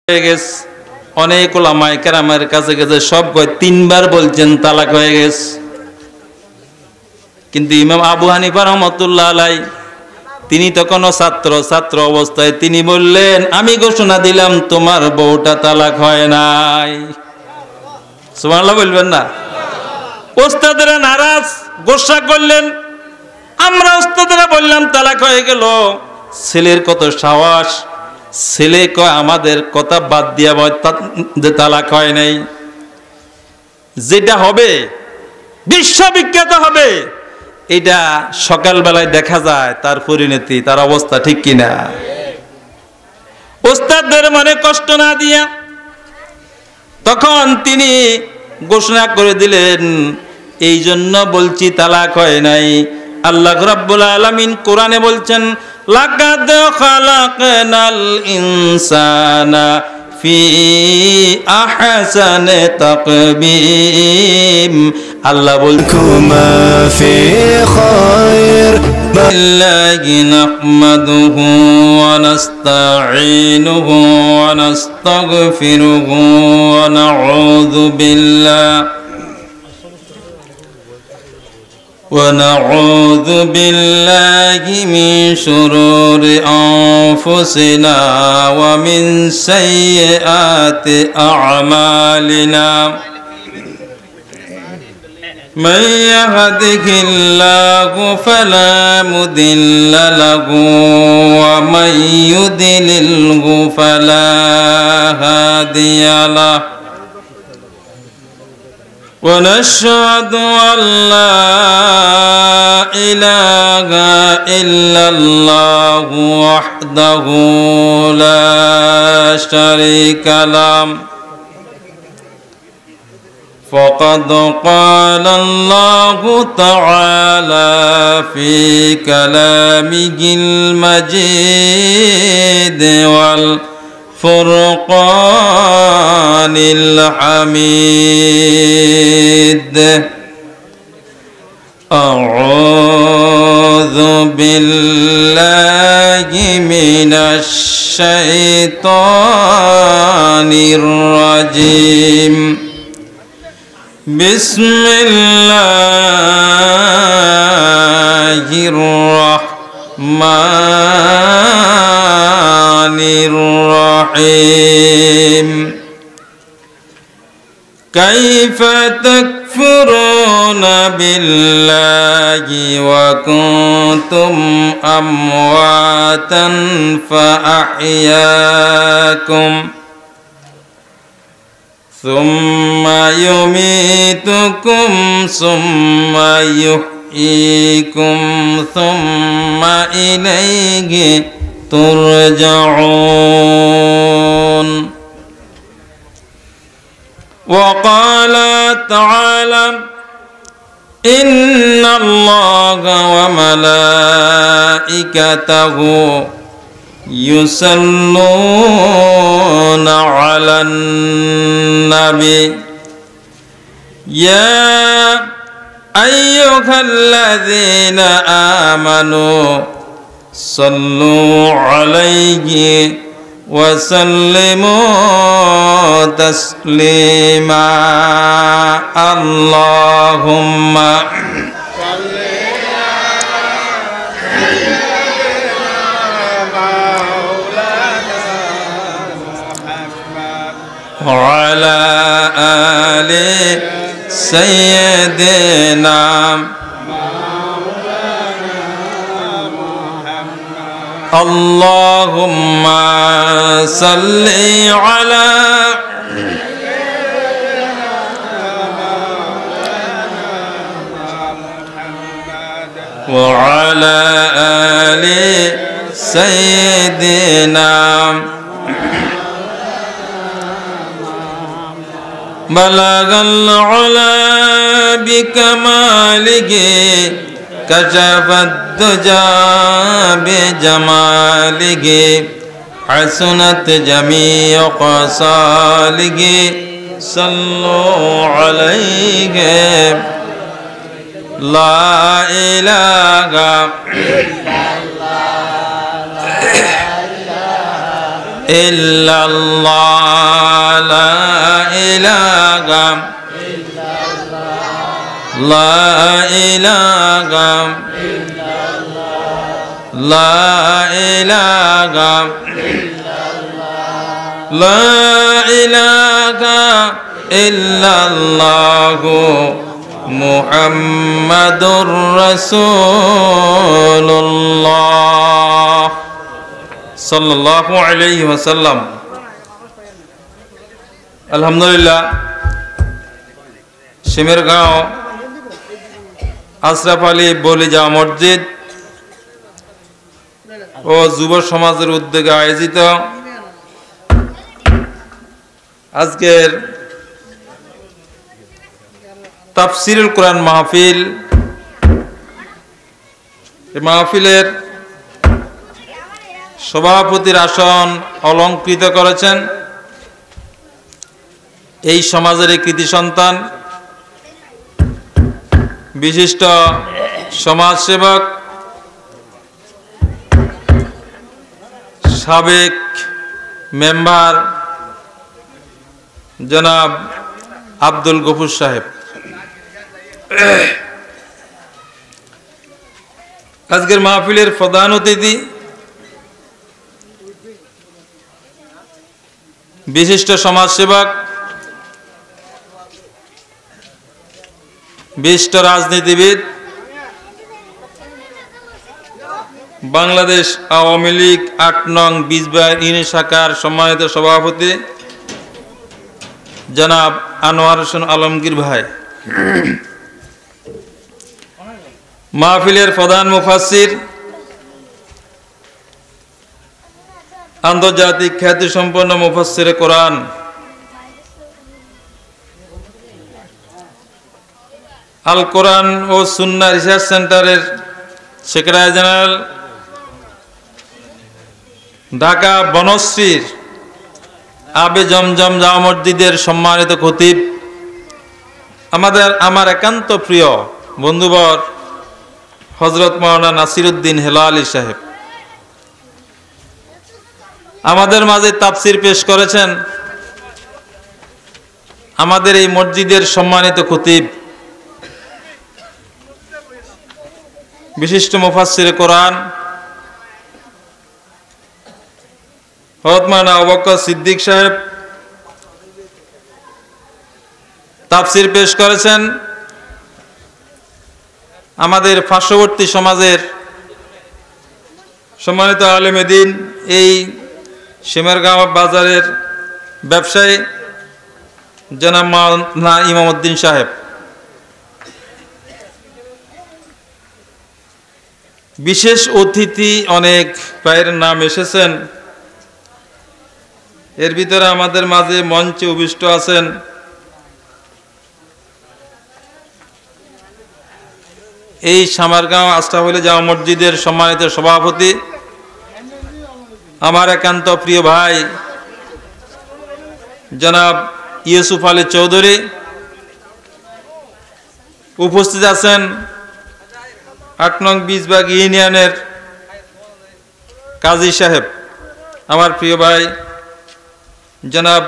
হয়ে গেছে। অনেক ওলামায়ে কেরামের কাছে গেছে, সব কয় 3 বার বলছেন তালাক হয়ে গেছে। কিন্তু ইমাম আবু হানিফা রহমতুল্লাহ আলাই তিনি তখনও ছাত্র অবস্থায় তিনি বললেন, আমি ঘোষণা দিলাম তোমার বউটা তালাক হয় নাই। সুবহানাল্লাহ বলবেন না? ওস্তাদেরা নারাজ, গোসা করলেন। আমরা ওস্তাদেরা বললাম তালাক হয়ে গেল। ছেলের কত সাহস, ছেলে কয় আমাদের কথা বাদ দিয়া যে তালাক হয় নাই। যেটা হবে বিশ্ববিখ্যাত হবে, এটা সকালবেলায় দেখা যায় তার পরিণতি, তার অবস্থা ঠিক কিনা। ওস্তাদদের মনে কষ্ট না দিয়া তখন তিনি ঘোষণা করে দিলেন, এই জন্য বলছি তালাক হয় নাই। আল্লাহ রাব্বুল আলামিন কোরআনে বলছেন, লাকাদ খালাকনাল ইনসানা ফি আহসানি তাকবীম। আল্লাহ বলকুমা ফি খায়র বিল্লাহি নাহমাদুহু ওয়া নাস্তাঈনুহু ওয়া নাস্তাগফিরুহু ওয়া ونعوذ بالله من شرور أنفسنا ومن سيئات أعمالنا من يهده الله فلا مضل له ومن يضلله فلا هادي له ونشهد أن لا إله إلا الله وحده لا شريك له فقد قال الله تعالى في كلامه المجيد والفرقان الحميد أعوذ بالله من الشيطان الرجيم بسم الله الرحمن الرحيم كيف تكفرون بالله وكنتم أمواتا فأحياكم ثم يميتكم ثم يحييكم ثم إليه ترجعون وقال تعالى إن الله وملائكته يصلون على النبي يا أيها الذين آمنوا صلوا عليه وسلموا تسليما اللهم صل وعلى آل سيدنا اللهم صل على وعلى آل سيدنا بلغ العلا بكماله كشف الدجى بجماله حسنت جميع خصاله صلوا عليه لا إله إلا الله ইল্লাল্লাহ লা ইলাহা লা ইলাহা লা ইলাহা লা ইলাহা ইল্লাল্লাহু মুহাম্মাদুর রাসূলুল্লাহ সাল্লাল্লাহু আলাইহি ওয়াসাল্লাম। আলহামদুলিল্লাহ, শিমেরগাঁও আশরাফ আলী বলিজা মসজিদ ও যুব সমাজের উদ্যোগে আয়োজিত আজকের তাফসিরুল কোরআন মাহফিল, এই মাহফিলের সভাপতির আসন অলংকৃত করেছেন এই সমাজের কৃতি সন্তান, বিশিষ্ট সমাজসেবক, সাবেক মেম্বার জনাব আব্দুল গফুর সাহেব। আজকের মাহফিলের প্রধান অতিথি বিশিষ্ট সমাজসেবক, বিশিষ্ট রাজনীতিবিদ, বাংলাদেশ আওয়ামী লীগ ৮ নং বীজবাড়ি ইউনিয়ন শাখার সম্মানিত সভাপতি জনাব আনোয়ার হোসেন আলমগীর ভাই, মাহফিলের প্রধান মুফাসসির, আন্তর্জাতিক খ্যাতিসম্পন্ন মুফাসসিরে কোরআন আল কোরআন ও সুন্নাহ রিসার্চ সেন্টারের সেক্রেটারি জেনারেল, ঢাকা বনশ্রীর আবে জমজম জামা মসজিদের সম্মানিত খতিব, আমার একান্ত প্রিয় বন্ধুবর হযরত মাওলানা নাসিরউদ্দিন হেলালি সাহেব আমাদের মাঝে তাফসির পেশ করেছেন। আমাদের এই মসজিদের সম্মানিত খতিব, বিশিষ্ট মুফাসসিরে কোরআন হযরত মাওলানা আবু বকর সিদ্দিক সাহেব তাফসির পেশ করেছেন। আমাদের পার্শ্ববর্তী সমাজের সম্মানিত আলেমে দ্বীন, এই শিমেরগাঁও বাজারের ব্যবসায়ী জনাব মাওলানা ইমামউদ্দিন সাহেব, বিশেষ অতিথি অনেক ভাইয়ের নাম এসেছেন। এর ভিতরে আমাদের মাঝে মঞ্চে উপবিষ্ট আছেন এই সামারগাঁও আশরাফ আলী জামা মসজিদের সম্মানিত সভাপতি, আমার একান্ত প্রিয় ভাই জনাব ইউসুফ আলী চৌধুরী। উপস্থিত আছেন ৮ নং বীজবাগ ইউনিয়নের কাজী সাহেব, আমার প্রিয় ভাই জনাব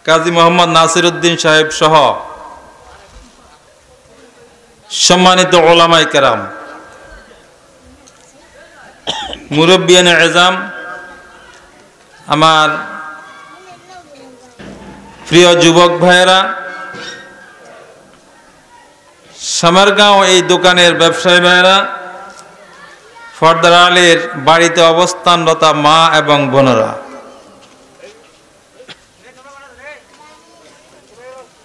কাজী মোহাম্মদ নাসিরউদ্দিন সাহেব সহ সম্মানিত ওলামায়ে কেরাম, মুরব্বিয়ানে এজাম, আমার প্রিয় যুবক ভাইয়েরা, সামারগাঁও এই দোকানের ব্যবসায়ী ভাইয়েরা, ফর্দার আলীর বাড়িতে অবস্থানরত মা এবং বোনেরা,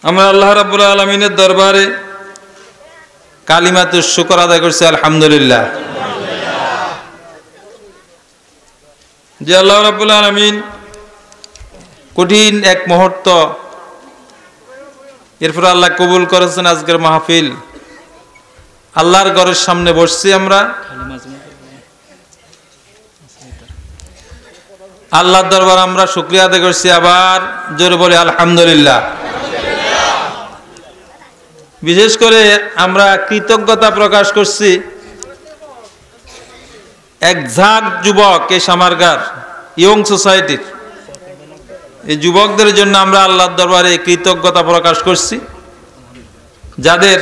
আমরা আল্লাহ রাব্বুল আলামিনের দরবারে কালিমাতুশ শুকর আদায় করছি আলহামদুলিল্লাহ, যে আল্লাহ রাব্বুল আলামিন কঠিন এক মুহূর্ত এরপর আল্লাহ কবুল করেছেন আজকের মাহফিল। আল্লাহর ঘরের সামনে বসছি আমরা, আল্লাহর দরবার আমরা শুকরিয়া আদায় করছি। আবার জোরে বলি আলহামদুলিল্লাহ। বিশেষ করে আমরা কৃতজ্ঞতা প্রকাশ করছি এক ঝাঁক যুবক এই সামারগার ইয়ং সোসাইটির এই যুবকদের জন্য আমরা আল্লাহর দরবারে কৃতজ্ঞতা প্রকাশ করছি, যাদের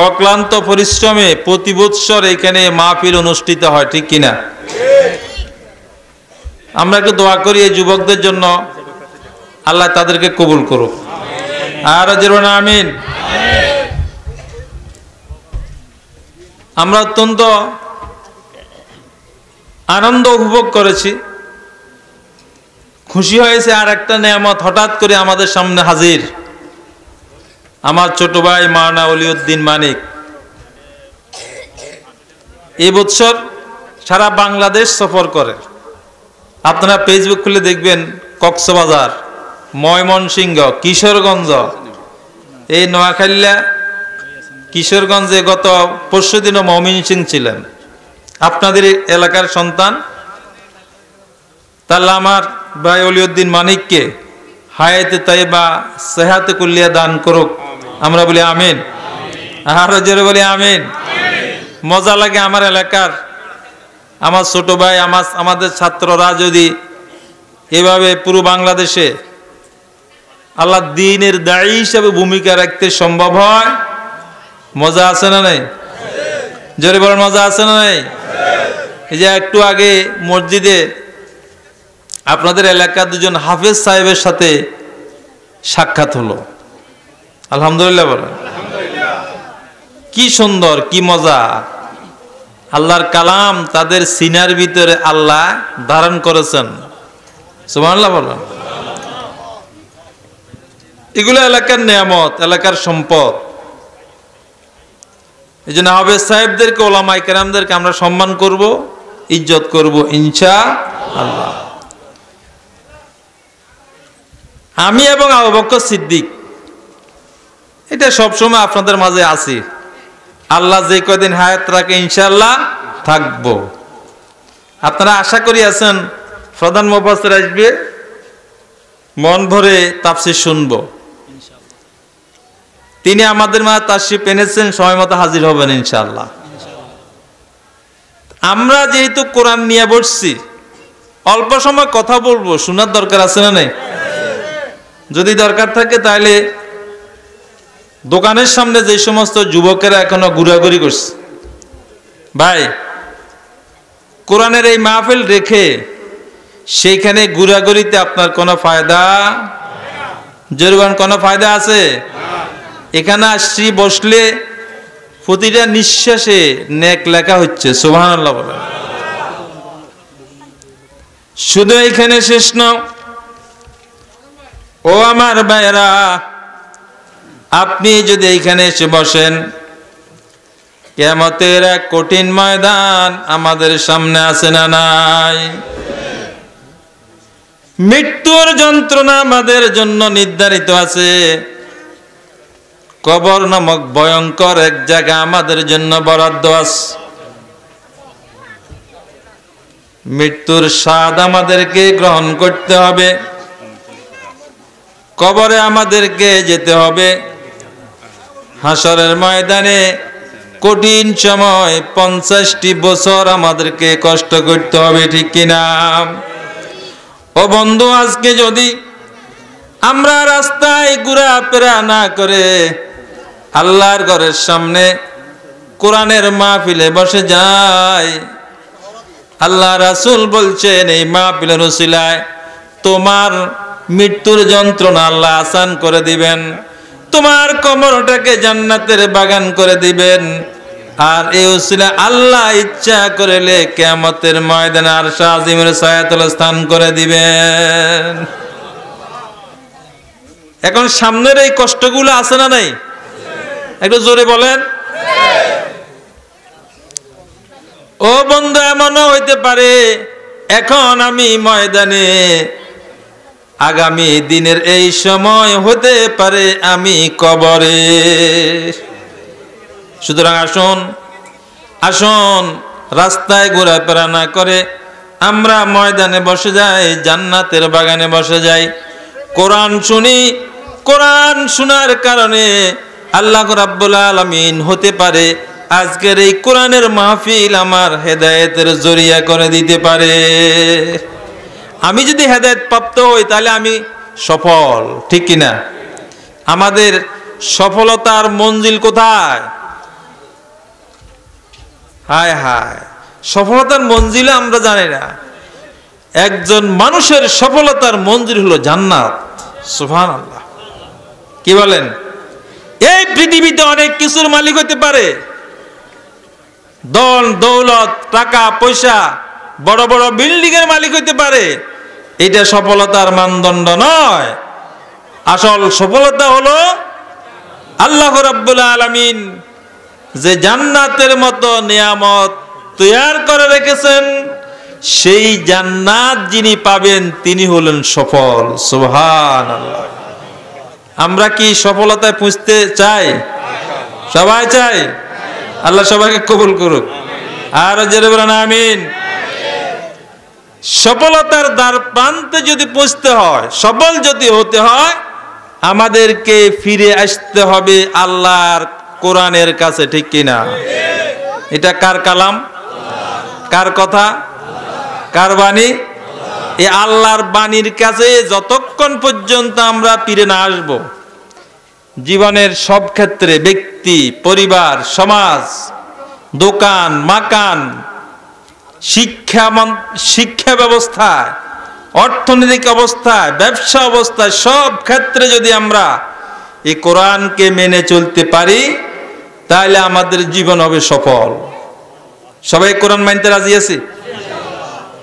অক্লান্ত পরিশ্রমে প্রতি বৎসর এখানে মাহফিল অনুষ্ঠিত হয়, ঠিক কিনা? আমরা একটু দোয়া করি এই যুবকদের জন্য, আল্লাহ তাদেরকে কবুল করুক। আর জোরে আমিন। আমরা অত্যন্ত আনন্দ উপভোগ করেছি, খুশি হয়েছে। আর একটা নেয়ামত হঠাৎ করে আমাদের সামনে হাজির, আমার ছোট ভাই মাওলানা ওলিউদ্দিন মানিক এই বছর সারা বাংলাদেশ সফর করে। আপনারা ফেসবুক খুলে দেখবেন, কক্সবাজার, ময়মনসিংহ, কিশোরগঞ্জ, এই নোয়াখালী, কিশোরগঞ্জে গত পরশুদিনও ময়মনসিংহ ছিলেন। আপনাদের এলাকার সন্তান, তাহলে আমার ভাই ওলিউদ্দিন মানিককে হায়াতে তাইবা সেহাতে কুল্লিয়া দান করুক, আমরা বলি আমিন। আরো জোরে বলি আমিন। মজা লাগে আমার এলাকার আমার ছোট ভাই, আমাদের ছাত্ররা যদি এভাবে পুরো বাংলাদেশে আল্লাহ দ্বীনের দায়ী হিসাবে ভূমিকা রাখতে সম্ভব হয়, মজা আছে না নাই? জোরে বলেন, মজা আছে না নাই? এই যে একটু আগে মসজিদে আপনাদের এলাকার দুজন হাফেজ সাহেবের সাথে সাক্ষাৎ হলো, আলহামদুলিল্লাহ বলেন। কি সুন্দর, কি মজা। আল্লাহর কালাম তাদের সিনার ভিতরে আল্লাহ ধারণ করেছেন, সুবহানাল্লাহ বলেন। এগুলো এলাকার নিয়ামত, এলাকার সম্পদ। এই জন্য হাফেজ সাহেবদেরকে, ওলামায়ে কেরামদেরকে আমরা সম্মান করব, ইজ্জত করব ইনশাআল্লাহ। আমি এবং আবু বকর সিদ্দিক এটা সবসময় আপনাদের মাঝে আছি, আল্লাহ যে কয়দিন হায়াত রাখে ইনশাআল্লাহ থাকবো। আপনারা আশা করি আছেন প্রধান মুফাসসির আসবে, মন ভরে তাফসীর শুনবো। তিনি আমাদের মাঝে তাশরীফ এনেছেন, সময় মতো হাজির হবেন ইনশাআল্লাহ। আমরা যেহেতু কোরআন নিয়ে বসছি, অল্প সময় কথা বলবো, শোনার দরকার আছে না নাই? যদি দরকার থাকে তাহলে দোকানের সামনে যে সমস্ত যুবকেরা এখনো ঘোরাঘুরি করছে, ভাই কোরআনের এই মাহফিল রেখে সেইখানে ঘোরাঘুরিতে আপনার কোনো ফায়দা, জরুরি কোনো ফায়দা আছে? এখানে আসছি, বসলে প্রতিটা নিঃশ্বাসে নেক লেখা হচ্ছে, সুবহানাল্লাহ বলেন। শুধু এখানে শেষ না, ও আমার ভাইরা, আপনি যদি এইখানে এসে বসেন, কিয়ামতের এক কঠিন ময়দান আমাদের সামনে আছে না নাই? মৃত্যুর যন্ত্রণা আমাদের জন্য নির্ধারিত আছে। কবর নামক ভয়ঙ্কর এক জায়গা আমাদের জন্য বরাদ্দ আছে। মৃত্যুর স্বাদ আমাদেরকে গ্রহণ করতে হবে, কবরে আমাদেরকে যেতে হবে। হাসরের ময়দানে কঠিন সময় 50টি বছর আমাদেরকে কষ্ট করতে হবে, ঠিক কিনা? ও বন্ধু, আজকে যদি আমরা রাস্তায় ঘোরাফেরা না করে আল্লাহর ঘরের সামনে কোরআনের মাহফিলে বসে যাই, আল্লাহ রাসূল বলছেন এই মাহফিলের উসিলায় তোমার মৃত্যুর যন্ত্রণা আল্লাহ আসান করে দিবেন, তোমার কবরটাকে জান্নাতের বাগান করে দিবেন। আর এই উসিলায় আল্লাহ ইচ্ছা করলে কিয়ামতের ময়দানে আরশ আজিমের ছায়াতলে স্থান করে দিবেন। এখন সামনের এই কষ্টগুলো আছে না নাই? একটু জোরে বলেন। ও বন্ধু, এমনও হইতে পারে এখন আমি ময়দানে, আগামী দিনের এই সময় হতে পারে আমি কবরে। সুতরাং আসুন আসুন, রাস্তায় ঘোরাফেরা না করে আমরা ময়দানে বসে যাই, জান্নাতের বাগানে বসে যাই, কোরআন শুনি। কোরআন শোনার কারণে আল্লাহ রাব্বুল আলামিন হতে পারে আজকের এই কোরআনের মাহফিল আমার হেদায়েতের জরিয়া করে দিতে পারে। আমি যদি হেদায়েত প্রাপ্ত হই তাহলে আমি সফল, ঠিক কিনা? আমাদের সফলতার মঞ্জিল কোথায়? হায় হায়, সফলতার মঞ্জিল আমরা জানি না। একজন মানুষের সফলতার মঞ্জিল হলো জান্নাত। সুবহানাল্লাহ, কি বলেন? এই পৃথিবীতে অনেক কিছুর মালিক হতে পারে, ধন দৌলত, টাকা পয়সা, বড় বড় বিল্ডিং এর মালিক হতে পারে, এটা সফলতার মানদণ্ড নয়। আসল সফলতা হলো আল্লাহ রাব্বুল আলামিন যে জান্নাতের মতো নিয়ামত তৈরি করে রেখেছেন, সেই জান্নাত যিনি পাবেন তিনি হলেন সফল। সুবহানাল্লাহ। আমরা কি সফলতায় পৌঁছতে চাই? সবাই চাই। আল্লাহ সবাইকে কবুল করুক। আর জোরে বলেন আমিন। সফলতার দ্বার প্রান্তে যদি পৌঁছতে হয়, সফল যদি হতে হয়, আমাদেরকে ফিরে আসতে হবে আল্লাহর কোরআনের কাছে, ঠিক কিনা? এটা কার কালাম? কার কথা? কার বাণী? এই আল্লাহর বাণীর কাছে যতক্ষণ পর্যন্ত আমরা ফিরে না আসব, জীবনের সব ক্ষেত্রে, ব্যক্তি, পরিবার, সমাজ, দোকান, মাকান, শিক্ষা ব্যবস্থায়, অর্থনৈতিক অবস্থায়, ব্যবসা অবস্থায়, সব ক্ষেত্রে যদি আমরা এই কোরআনকে মেনে চলতে পারি তাহলে আমাদের জীবন হবে সফল। সবাই কোরআন মানতে রাজি আছি?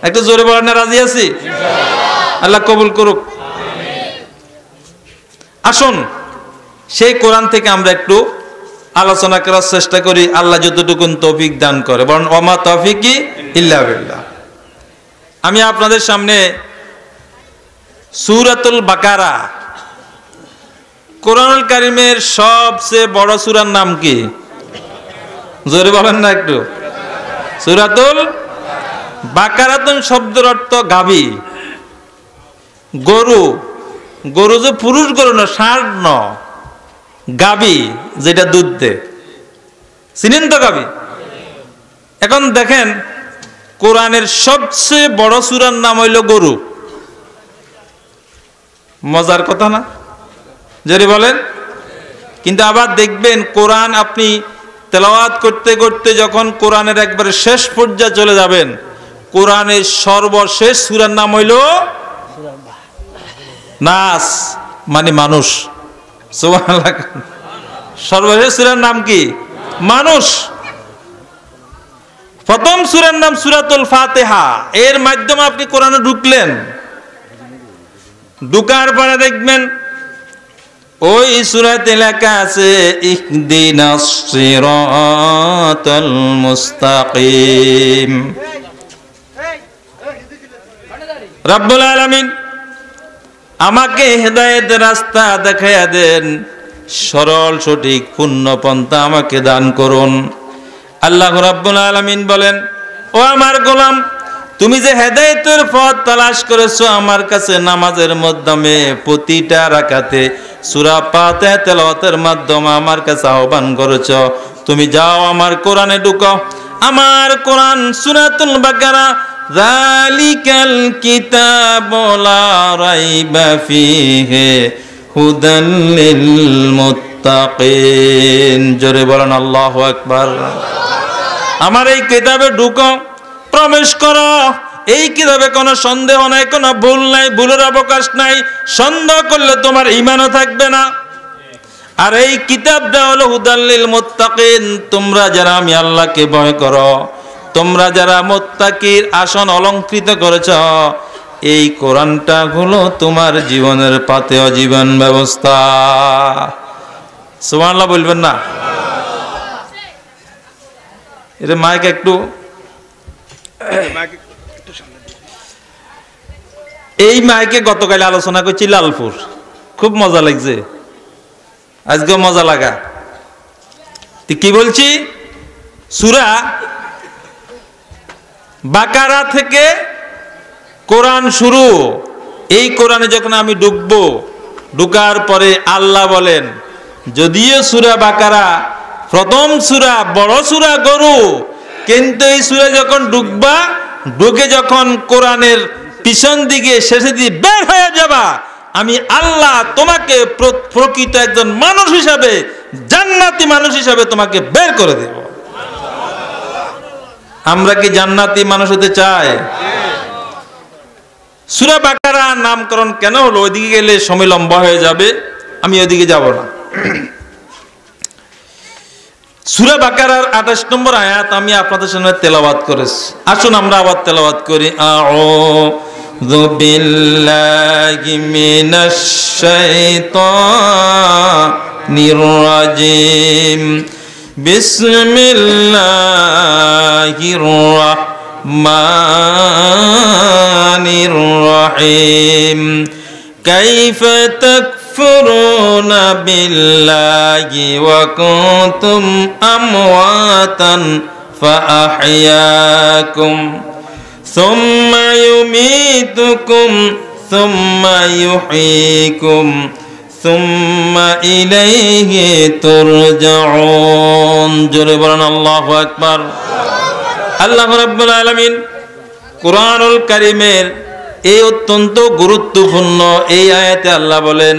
একটু জোরে বলেন না, রাজি আছি? আল্লাহ কবুল করুক। আসুন সেই কোরআন থেকে আমরা একটু আলোচনা করার চেষ্টা করি, আল্লাহ যতটুকুন তৌফিক দান করে। বলেন ওমা তৌফিকি ইল্লা বিল্লাহ। আমি আপনাদের সামনে সূরাতুল বাকারা, কোরআনুল কারীমের সবচেয়ে বড় সূরার নাম কি? জোরে বলেন না একটু। সূরাতুল বাকারাতুন শব্দের অর্থ গাভী, গরু। গরু যে পুরুষ গরু না, ষাঁড় ন, গাভী যেটা দুধ দেয়, চিনেন তো গাভী? এখন দেখেন, কোরআনের সবচেয়ে বড় সূরার নাম হইল গরু। মজার কথা না? যদি বলেন। কিন্তু আবার দেখবেন কোরআন আপনি তেলাওয়াত করতে করতে যখন কোরআনের একবারে শেষ পর্যায়ে চলে যাবেন, কোরআনের সর্বশেষ সূরার নাম হইল নাস, মানে মানুষ। সুবহানাল্লাহ। সর্বশেষ সূরার নাম কি? মানুষ। প্রথম সূরার নাম সূরাতুল ফাতিহা। এর মাধ্যমে আপনি কোরআনে ঢুকলেন, ঢুকার পরে দেখবেন ওই সূরাতে লেখা আছে ইহদিনাস সিরাতাল মুস্তাকিম। রব্বুল আলামিন আমাকে হেদায়েতের রাস্তা দেখাইয়া দেন, সরল সঠিক পূর্ণ পন্থা আমাকে দান করুন। আল্লাহ রাব্বুল আলামিন বলেন, ও আমার গোলাম, তুমি যে হেদায়েতের পথ তালাশ করেছো আমার কাছে নামাজের মাধ্যমে, প্রতিটা রাকাতে সূরা ফাতিহা তেলাওয়াতের মাধ্যমে আমার কাছে আহ্বান করেছো, তুমি যাও আমার কোরআনে ঢুকো। আমার কোরআন সূরাতুল বাকারা, যালিকাল কিতাবু লা রাইবা ফীহি হুদাল লিল মুত্তাকিন। জোরে বলেন আল্লাহু আকবার। আমার এই কিতাবে ঢুকো, প্রবেশ করো। এই কিতাবে কোনো সন্দেহ নাই, কোনো ভুল নাই, ভুলের অবকাশ নাই। সন্দেহ করলে তোমার ঈমানও থাকবে না। আর এই কিতাবটা হলো হুদাল লিল মুত্তাকিন। তোমরা যারা আমি আল্লাহকে ভয় করো, তোমরা যারা মুত্তাকির আসন অলংকৃত করেছ, এই কোরআনটা হলো তোমার জীবনের পাথেয় জীবন ব্যবস্থা। সুবহানাল্লাহ বলবেন না? এটা মাইক একটু, এই মাইকে গতকাল আলোচনা করছি লালপুর, খুব মজা লাগছে, আজকে মজা লাগা। কি বলছি? সূরা বাকারা থেকে কোরআন শুরু। এই কোরআনে যখন আমি ঢুকবো, ঢুকার পরে আল্লাহ বলেন, যদিও সূরা বাকারা প্রথম সূরা, বড় সূরা গরু, কিন্তু এই সূরা যখন ঢুকবা, ঢুকে যখন কোরআনের পিছন দিকে শেষে দিয়ে বের হয়ে যাবা, আমি আল্লাহ তোমাকে প্রকৃত একজন মানুষ হিসাবে, জান্নাতি মানুষ হিসাবে তোমাকে বের করে দেব। আমরা কি জান্নাতি মানুষ হতে চাই? সূরা বাকারা নামকরণ কেন হলো? ওইদিকে গেলে সময় লম্বা হয়ে যাবে, আমি ওইদিকে যাব না। সূরা বাকারার 28 নম্বর আয়াত আমি আপনাদের সামনে তেলাওয়াত করেছি। আসুন আমরা আবার তেলাওয়াত করি। আউযু বিল্লাহি মিনাশ শাইতানির রাজিম। বিসমিল্লাহির রাহমানির রহিম। কাইফা تكفرون بالله وكنتم أمواتا فأحياكم ثم يميتكم ثم يحييكم ثم إليه ترجعون। জোরে বলেন আল্লাহু আকবার। আল্লাহ রাব্বুল আলামিন কুরআনুল কারীমের এই অত্যন্ত গুরুত্বপূর্ণ এই আয়াতে আল্লাহ বলেন,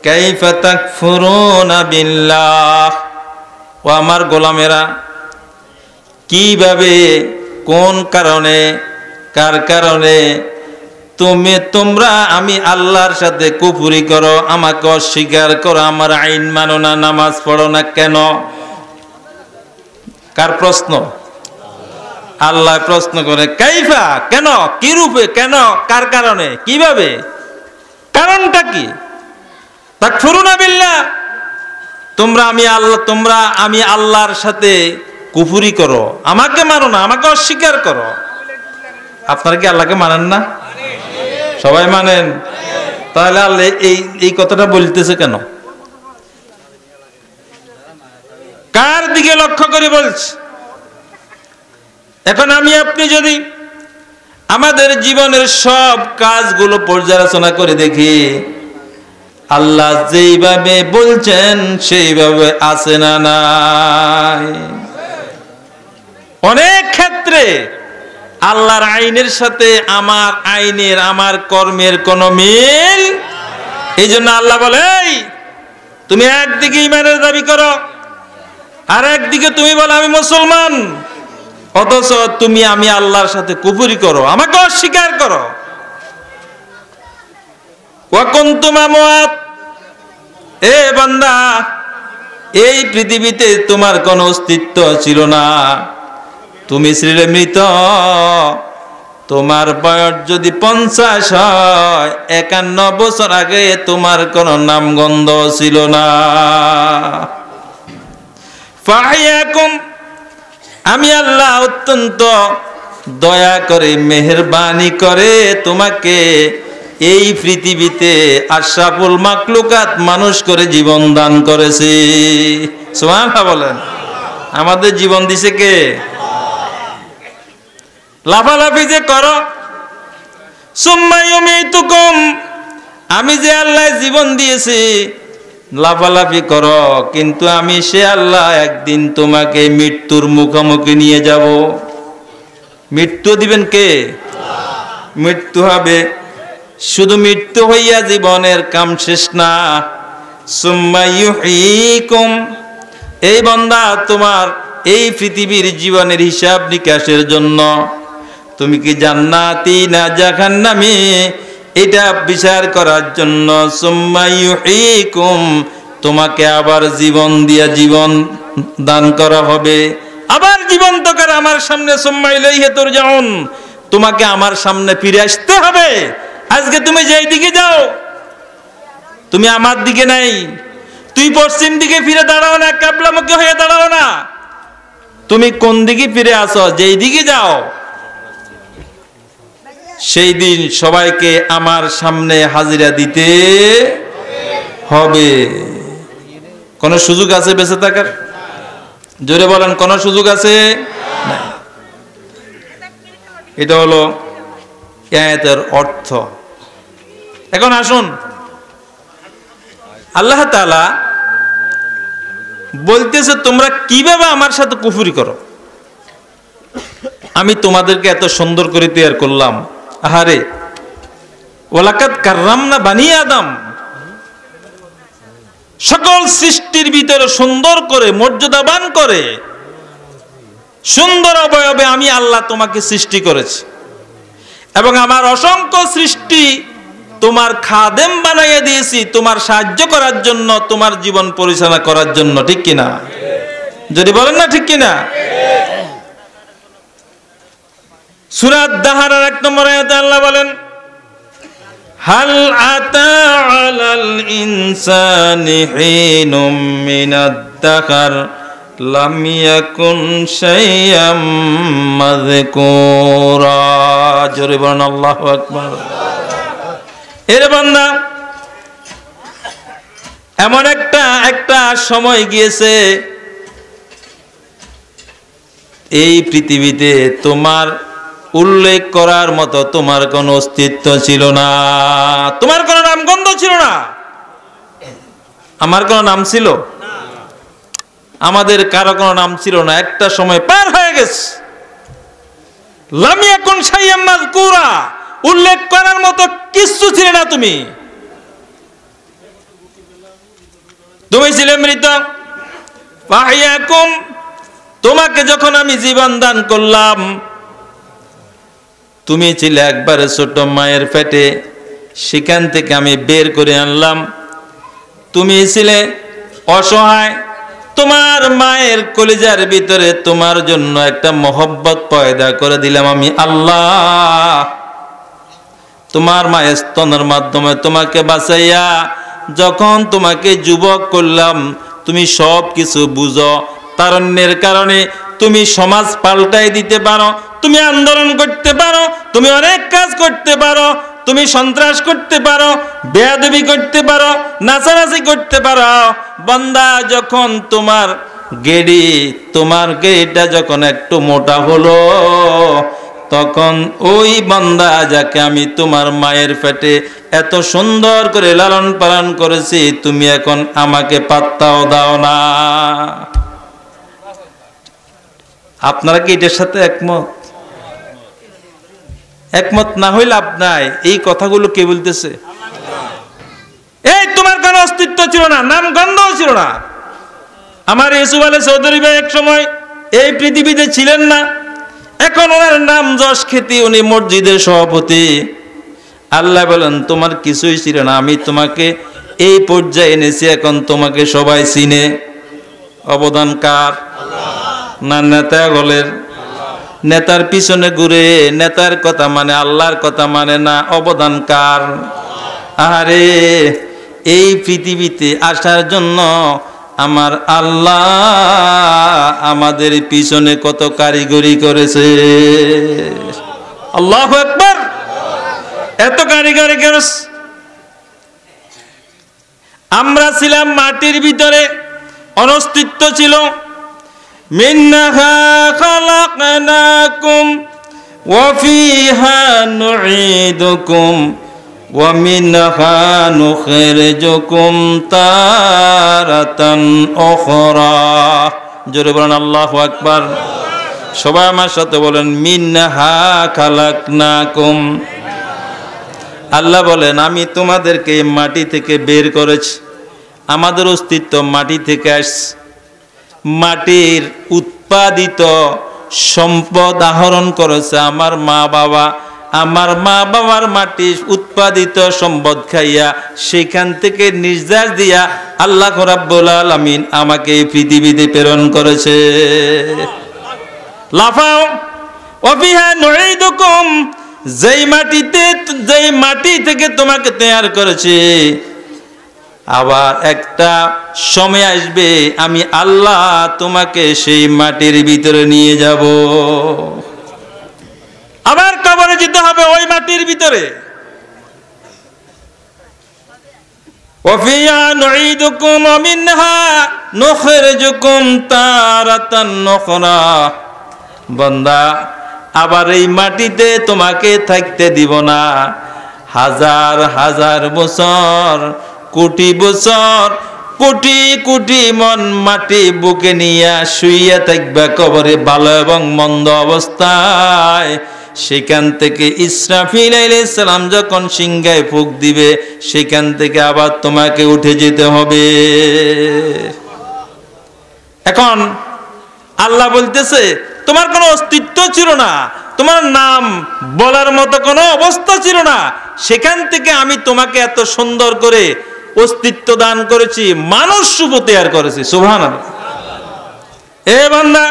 কাইফা তাকফুরুনা বিল্লাহ, ও আমার গোলামেরা, কিভাবে, কোন কারণে, কার কারণে তোমরা আমি আল্লাহর সাথে কুফরি করো, আমাকে অস্বীকার করো, আমার আইন মানো না, নামাজ পড়ো না কেন? কার প্রশ্ন? আল্লাহ প্রশ্ন করে, কাইফা, কেন, কি রূপে, কেন, কার কারণে, কিভাবে, কারণটা কি? তাকফুরুনা বিল্লাহ, তোমরা আমি আল্লাহর সাথে কুফরি করো, আমাকে মানো না, আমাকে অস্বীকার করো। আপনারা কি আল্লাহকে মানেন না? সবাই মানেন? তাহলে আল্লাহ এই কথাটা বলতেছে কেন? কার দিকে লক্ষ্য করে বলছে? এখন আমি আপনি যদি আমাদের জীবনের সব কাজগুলো পর্যালোচনা করে দেখি, আল্লাহ যেইভাবে বলছেন সেইভাবে আছে না নাই? অনেক ক্ষেত্রে আল্লাহর আইনের সাথে আমার আইনের, আমার কর্মের কোনো মিল। এই জন্য আল্লাহ বলে, তুমি একদিকে ঈমানের দাবি করো, আর একদিকে তুমি বলো আমি মুসলমান, অথচ তুমি আমি আল্লাহর সাথে কুফরি করো, আমাকে অস্বীকার করো। ওয়া কুনতুম আমওয়াত, এ বান্দা, এই পৃথিবীতে তোমার কোনো অস্তিত্ব ছিল না, তুমি ছিলে মৃত। তোমার বয়স যদি 50 হয়, 51 বছর আগে তোমার কোনো নামগন্ধ ছিল না। ফাহিয়াকুম, আমি আল্লাহ অত্যন্ত দয়া করে, মেহেরবানি করে তোমাকে এই পৃথিবীতে আশরাফুল মাখলুকাত মানুষ করে জীবন দান করেছি। সুবহানাল্লাহ বলেন। আমাদের জীবন দিছে কে? লাফালাফি যে করো, সুম্মা ইউমিতুকুম, আমি যে আল্লাহ জীবন দিয়েছি, লাফালাফি করো, কিন্তু আমি সে আল্লাহ একদিন তোমাকে মৃত্যুর মুখোমুখি নিয়ে যাব। মৃত্যু দিবেন কে? মৃত্যু হবে। শুধু মৃত্যু হইয়া জীবনের কাম শেষ না, সুম্মা ইউহয়িকুম, এই বান্দা তোমার এই পৃথিবীর জীবনের হিসাব নিকাশের জন্য তুমি কি জান্নাতি না জাহান্নামী, এটা বিচার করার জন্য সুম্মা ইউহয়িকুম, তোমাকে আবার জীবন দিয়া জীবন দান করা হবে, আবার জীবন্ত করে আমার সামনে, সুম্মা ইলাইহি তুরজাউন, তোমাকে আমার সামনে ফিরে আসতে হবে। আজকে তুমি যেই দিকে যাও, তুমি আমার দিকে নাই, তুই পশ্চিম দিকে ফিরে দাঁড়াও না, কিবলামুখী হয়ে দাঁড়াও না, তুমি কোন দিকে ফিরে আসো, যেই দিকে যাও, সেই দিন সবাইকে আমার সামনে হাজিরা দিতে হবে। কোন সুযোগ আছে বেঁচে থাকার? জোরে বলেন, কোন সুযোগ আছে? এটা হলো আয়াতের অর্থ। এখন আসুন, আল্লাহ তাআলা বলতেছে তোমরা কিভাবে আমার সাথে কুফরি করো। আমি তোমাদেরকে এত সুন্দর করে তৈরি করলাম, আহারে ওয়ালাকাদ কাররামনা বানি আদম, সকল সৃষ্টির ভিতরে সুন্দর করে মর্যাদাবান করে সুন্দর অবয়বে আমি আল্লাহ তোমাকে সৃষ্টি করেছি এবং আমার অসংখ্য সৃষ্টি তোমার খাদেম বানাইয়া দিয়েছি তোমার সাহায্য করার জন্য, তোমার জীবন পরিচালনা করার জন্য। ঠিক কিনা? যদি বলেন না ঠিক কিনা? সূরা দাহারার 1 নম্বর আয়াতে আল্লাহ বলেন, হাল আতা আলাল ইনসানি হিনুম মিনাদ দাহর লাম ইয়াকুন শাইয়াম মাযকুরা। জোরে বলেন আল্লাহু আকবার। এর বান্দা, এমন একটা সময় গিয়েছে এই পৃথিবীতে তোমার উল্লেখ করার মতো তোমার কোনো অস্তিত্ব ছিল না, তোমার কোনো নামগন্ধ ছিল না। আমার কোনো নাম ছিল? আমাদের কারো কোনো নাম ছিল না। একটা সময় পার হয়ে গেছে। লাম ইয়াকুন শাইয়াম মাযকুরা, উল্লেখ করার মতো কিছু ছিল না। তুমি ছিলে মৃত। ফাহিয়াকুম, তোমাকে যখন আমি জীবন দান করলাম, তুমি ছিলে একবারে ছোট মায়ের পেটে, সেখান থেকে আমি বের করে আনলাম। তুমি ছিলে অসহায়, তোমার মায়ের কলিজার ভিতরে তোমার জন্য একটা মহব্বত পয়দা করে দিলাম আমি আল্লাহ। তোমার মায়ের স্তনের মাধ্যমে তোমাকে বাঁচাইয়া যখন তোমাকে যুবক করলাম, তুমি সব কিছু বুঝো। তারুণ্যের কারণে তুমি সমাজ পাল্টাই দিতে পারো, তুমি আন্দোলন করতে পারো, তুমি অনেক কাজ করতে পারো, তুমি সন্ত্রাস করতে পারো, বেয়াদবি করতে পারো, নাচানাচি করতে পারো। বান্দা, যখন তোমার গেড়িটা যখন একটু মোটা হলো, তখন ওই বান্দা যাকে আমি তোমার মায়ের পেটে এত সুন্দর করে লালন পালন করেছি, তুমি এখন আমাকে পাত্তাও দাও না। আপনারা কি এটার সাথে একমত? একমত না হইলে লাভ নাই। এই কথাগুলো কে বলতেছে? এই তোমার কোনো অস্তিত্ব ছিল না, নাম গন্ধও ছিল না। আমার ইউসুফ আলী চৌধুরী ভাই এক সময় এই পৃথিবীতে ছিলেন না, এখন ওনার নাম যশ খ্যাতি, উনি মসজিদের সভাপতি। আল্লাহ বলেন তোমার কিছুই ছিল না, আমি তোমাকে এই পর্যায়ে এনেছি, এখন তোমাকে সবাই চিনে। অবদান কার? না নেতা বলেন? নেতার পিছনে ঘুরে নেতার কথা মানে, আল্লাহর কথা মানে না। অবদান কার? আরে এই পৃথিবীতে আসার জন্য আমার আল্লাহ আমাদের পিছনে কত কারিগরি করেছে। আল্লাহু আকবার। এত কারিগরি করেছে। আমরা ছিলাম মাটির ভিতরে, অনস্তিত্ব ছিল। মিনহা খালাকনাকুম ওয়া ফিহা নুঈদুকুম ওয়া মিনহা নুখরিজুকুম তারাতান উখরা। জোরে বলেন আল্লাহু আকবার। সবাই আমার সাথে বলেন, মিনহা খালাকনাকুম। আল্লাহ বলেন আমি তোমাদেরকে মাটি থেকে বের করেছি। আমাদের অস্তিত্ব মাটি থেকে আসছে। মাটির উৎপাদিত সম্পদ আহরণ করেছে আমার মা বাবা। আমার মা বাবার মাটি উৎপাদিত সম্পদ খাইয়া সেখান থেকে নির্যাস দিয়া আল্লাহ রাব্বুল আলামিন আমাকে এই পৃথিবীতে প্রেরণ করেছে। লাফাও ওয়াফিহা নুঈদুকুম, যেই মাটি থেকে তোমাকে তৈরি করেছে, আবার একটা সময় আসবে আমি আল্লাহ তোমাকে সেই মাটির ভিতরে নিয়ে যাব। আবার কবরে যেতে হবে ওই মাটির ভিতরে। ওয়াফিহা নুঈদুকুম ওয়া মিনহা নুখরিজুকুম তারাতান উখরা। বান্দা, আবার এই মাটিতে তোমাকে থাকতে দিব না। হাজার হাজার বছর, কোটি বছর, কোটি কোটি মন মাটি বুকে নিয়ে শুইয়া থাকবে কবরে, ভালো এবং মন্দ অবস্থায়। সেখান থেকে ইসরাফিল আলাইহিস সালাম যখন সিংহায় ফুঁক দিবে সেখান থেকে আবার তোমাকে উঠে যেতে হবে। এখন আল্লাহ বলতেছে তোমার কোনো অস্তিত্ব ছিল না, তোমার নাম বলার মতো কোনো অবস্থা ছিল না, সেখান থেকে আমি তোমাকে এত সুন্দর করে অস্তিত্ব দান করেছি, মানুষ রূপ তৈরি করেছি। সুবহানাল্লাহ। এ বান্দা,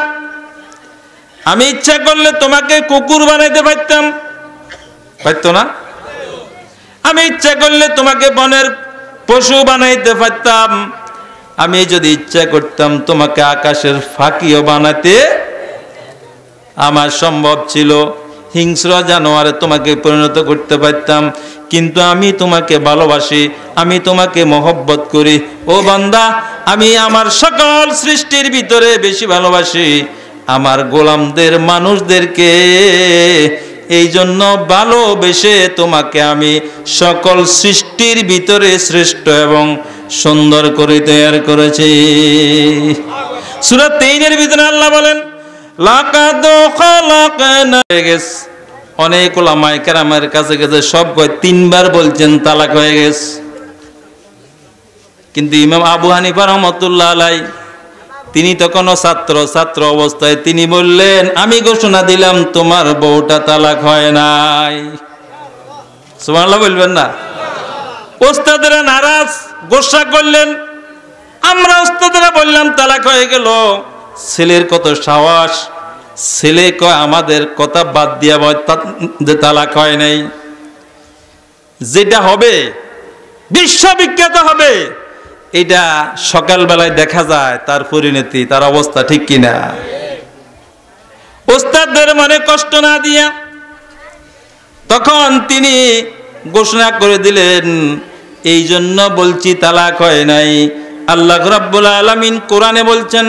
আমি ইচ্ছা করলে তোমাকে কুকুর বানাইতে পারতাম, পারতো না? আমি ইচ্ছা করলে তোমাকে বনের পশু বানাইতে পারতাম, আমি যদি ইচ্ছা করতাম তোমাকে আকাশের ফাঁকিও বানাতে আমার সম্ভব ছিল, হিংস্র জানোয়ারে তোমাকে পরিণত করতে পারতাম, কিন্তু আমি তোমাকে ভালোবাসি, আমি তোমাকে মহব্বত করি। ও বান্দা, আমি আমার সকল সৃষ্টির ভিতরে বেশি ভালোবাসি আমার গোলামদের, মানুষদেরকে। এই জন্য ভালোবেসে তোমাকে আমি সকল সৃষ্টির ভিতরে শ্রেষ্ঠ এবং সুন্দর করে তৈরি করেছি। সূরা 3 ভিতরে আল্লাহ বলেন লাকাদ খালাকনা, অনেক উলামায়ে কেরামের কাছে গেছে সব কয় 3 বার বলছেন তালাক হয়ে গেছে, কিন্তু ইমাম আবু হানিফা রাহমাতুল্লাহ আলাইহি তিনি তখনও ছাত্র অবস্থায় তিনি বললেন আমি ঘোষণা দিলাম তোমার বউটা তালাক হয় নাই। সুবহানাল্লাহ বলবেন না? ওস্তাদেরা নারাজ, গোসা করলেন। আমরা ওস্তাদেরা বললাম তালাক হয়ে গেল, ছেলের কত সাহস, ছেলে কয় আমাদের কথা বাদ দিয়া যে তালাক হয় নাই, যেটা হবে বিশ্ববিখ্যাত হবে, এটা সকালবেলায় দেখা যায় তার পরিণতি, তার অবস্থা ঠিক কিনা। ওস্তাদদের মনে কষ্ট না দিয়া তখন তিনি ঘোষণা করে দিলেন এই জন্য বলছি তালাক হয় নাই। আল্লাহ রাব্বুল আলামিন কোরআনে বলছেন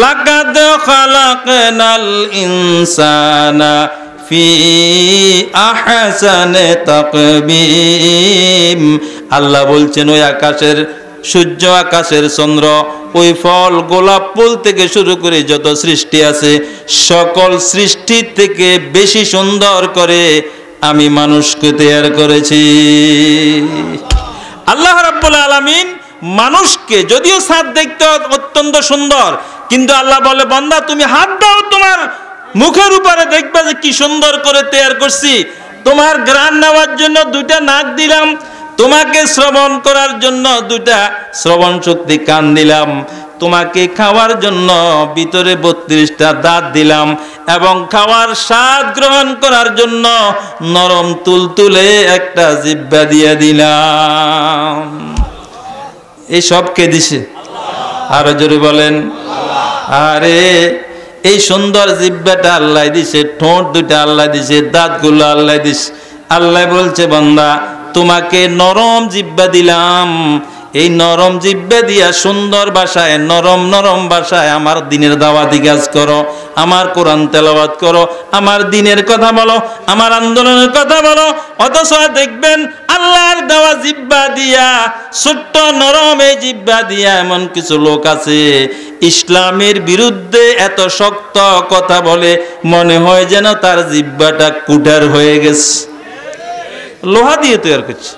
লাকাদ খালাকনাল ইনসানা ফি আহসানি তাকবীম। আল্লাহ বলছেন ওই আকাশের সূর্য, আকাশের চন্দ্র, ওই ফল, গোলাপ ফুল থেকে শুরু করে যত সৃষ্টি আছে সকল সৃষ্টির থেকে বেশি সুন্দর করে আমি মানুষকে তৈরি করেছি। আল্লাহ রাব্বুল আলামিন মানুষকে, যদিও সাত দেখতে অত্যন্ত সুন্দর, কিন্তু আল্লাহ বলে বান্দা তুমি হাত দাও তোমার মুখের উপরে, দেখবা যে কি সুন্দর করে তৈরি করছি। তোমার ঘ্রাণ নেওয়ার জন্য 2টা নাক দিলাম, তোমাকে শ্রবণ করার জন্য 2টা শ্রবণ শক্তি কান দিলাম, তোমাকে খাওয়ার জন্য ভিতরে 32টা দাঁত দিলাম, এবং খাওয়ার স্বাদ গ্রহণ করার জন্য নরম তুলতুলে একটা জিহ্বা দিয়ে দিলাম। এই সব কে দিছে? আরো জোরে বলেন। আরে এই সুন্দর জিহ্বাটা আল্লাহ দিছে, ঠোঁট 2টা আল্লাহ দিছে, দাঁতগুলো আল্লাহ দিছে। আল্লাহ বলছে বান্দা তোমাকে নরম জিহ্বা দিলাম, এই নরম জিহ্বা দিয়া সুন্দর ভাষায়, নরম নরম ভাষায় আমার দ্বীনের দাওয়াতি কাজ করো, আমার কোরআন তেলাওয়াত করো, আমার দ্বীনের কথা বলো, আমার আন্দোলনের কথা বলো। অথচ দেখবেন আল্লাহর দেওয়া জিহ্বা দিয়া, ছোট্ট নরম এই জিহ্বা দিয়া এমন কিছু লোক আছে ইসলামের বিরুদ্ধে এত শক্ত কথা বলে, মনে হয় যেন তার জিহ্বাটা কুঠার হয়ে গেছে, লোহা দিয়ে তৈরি করছে।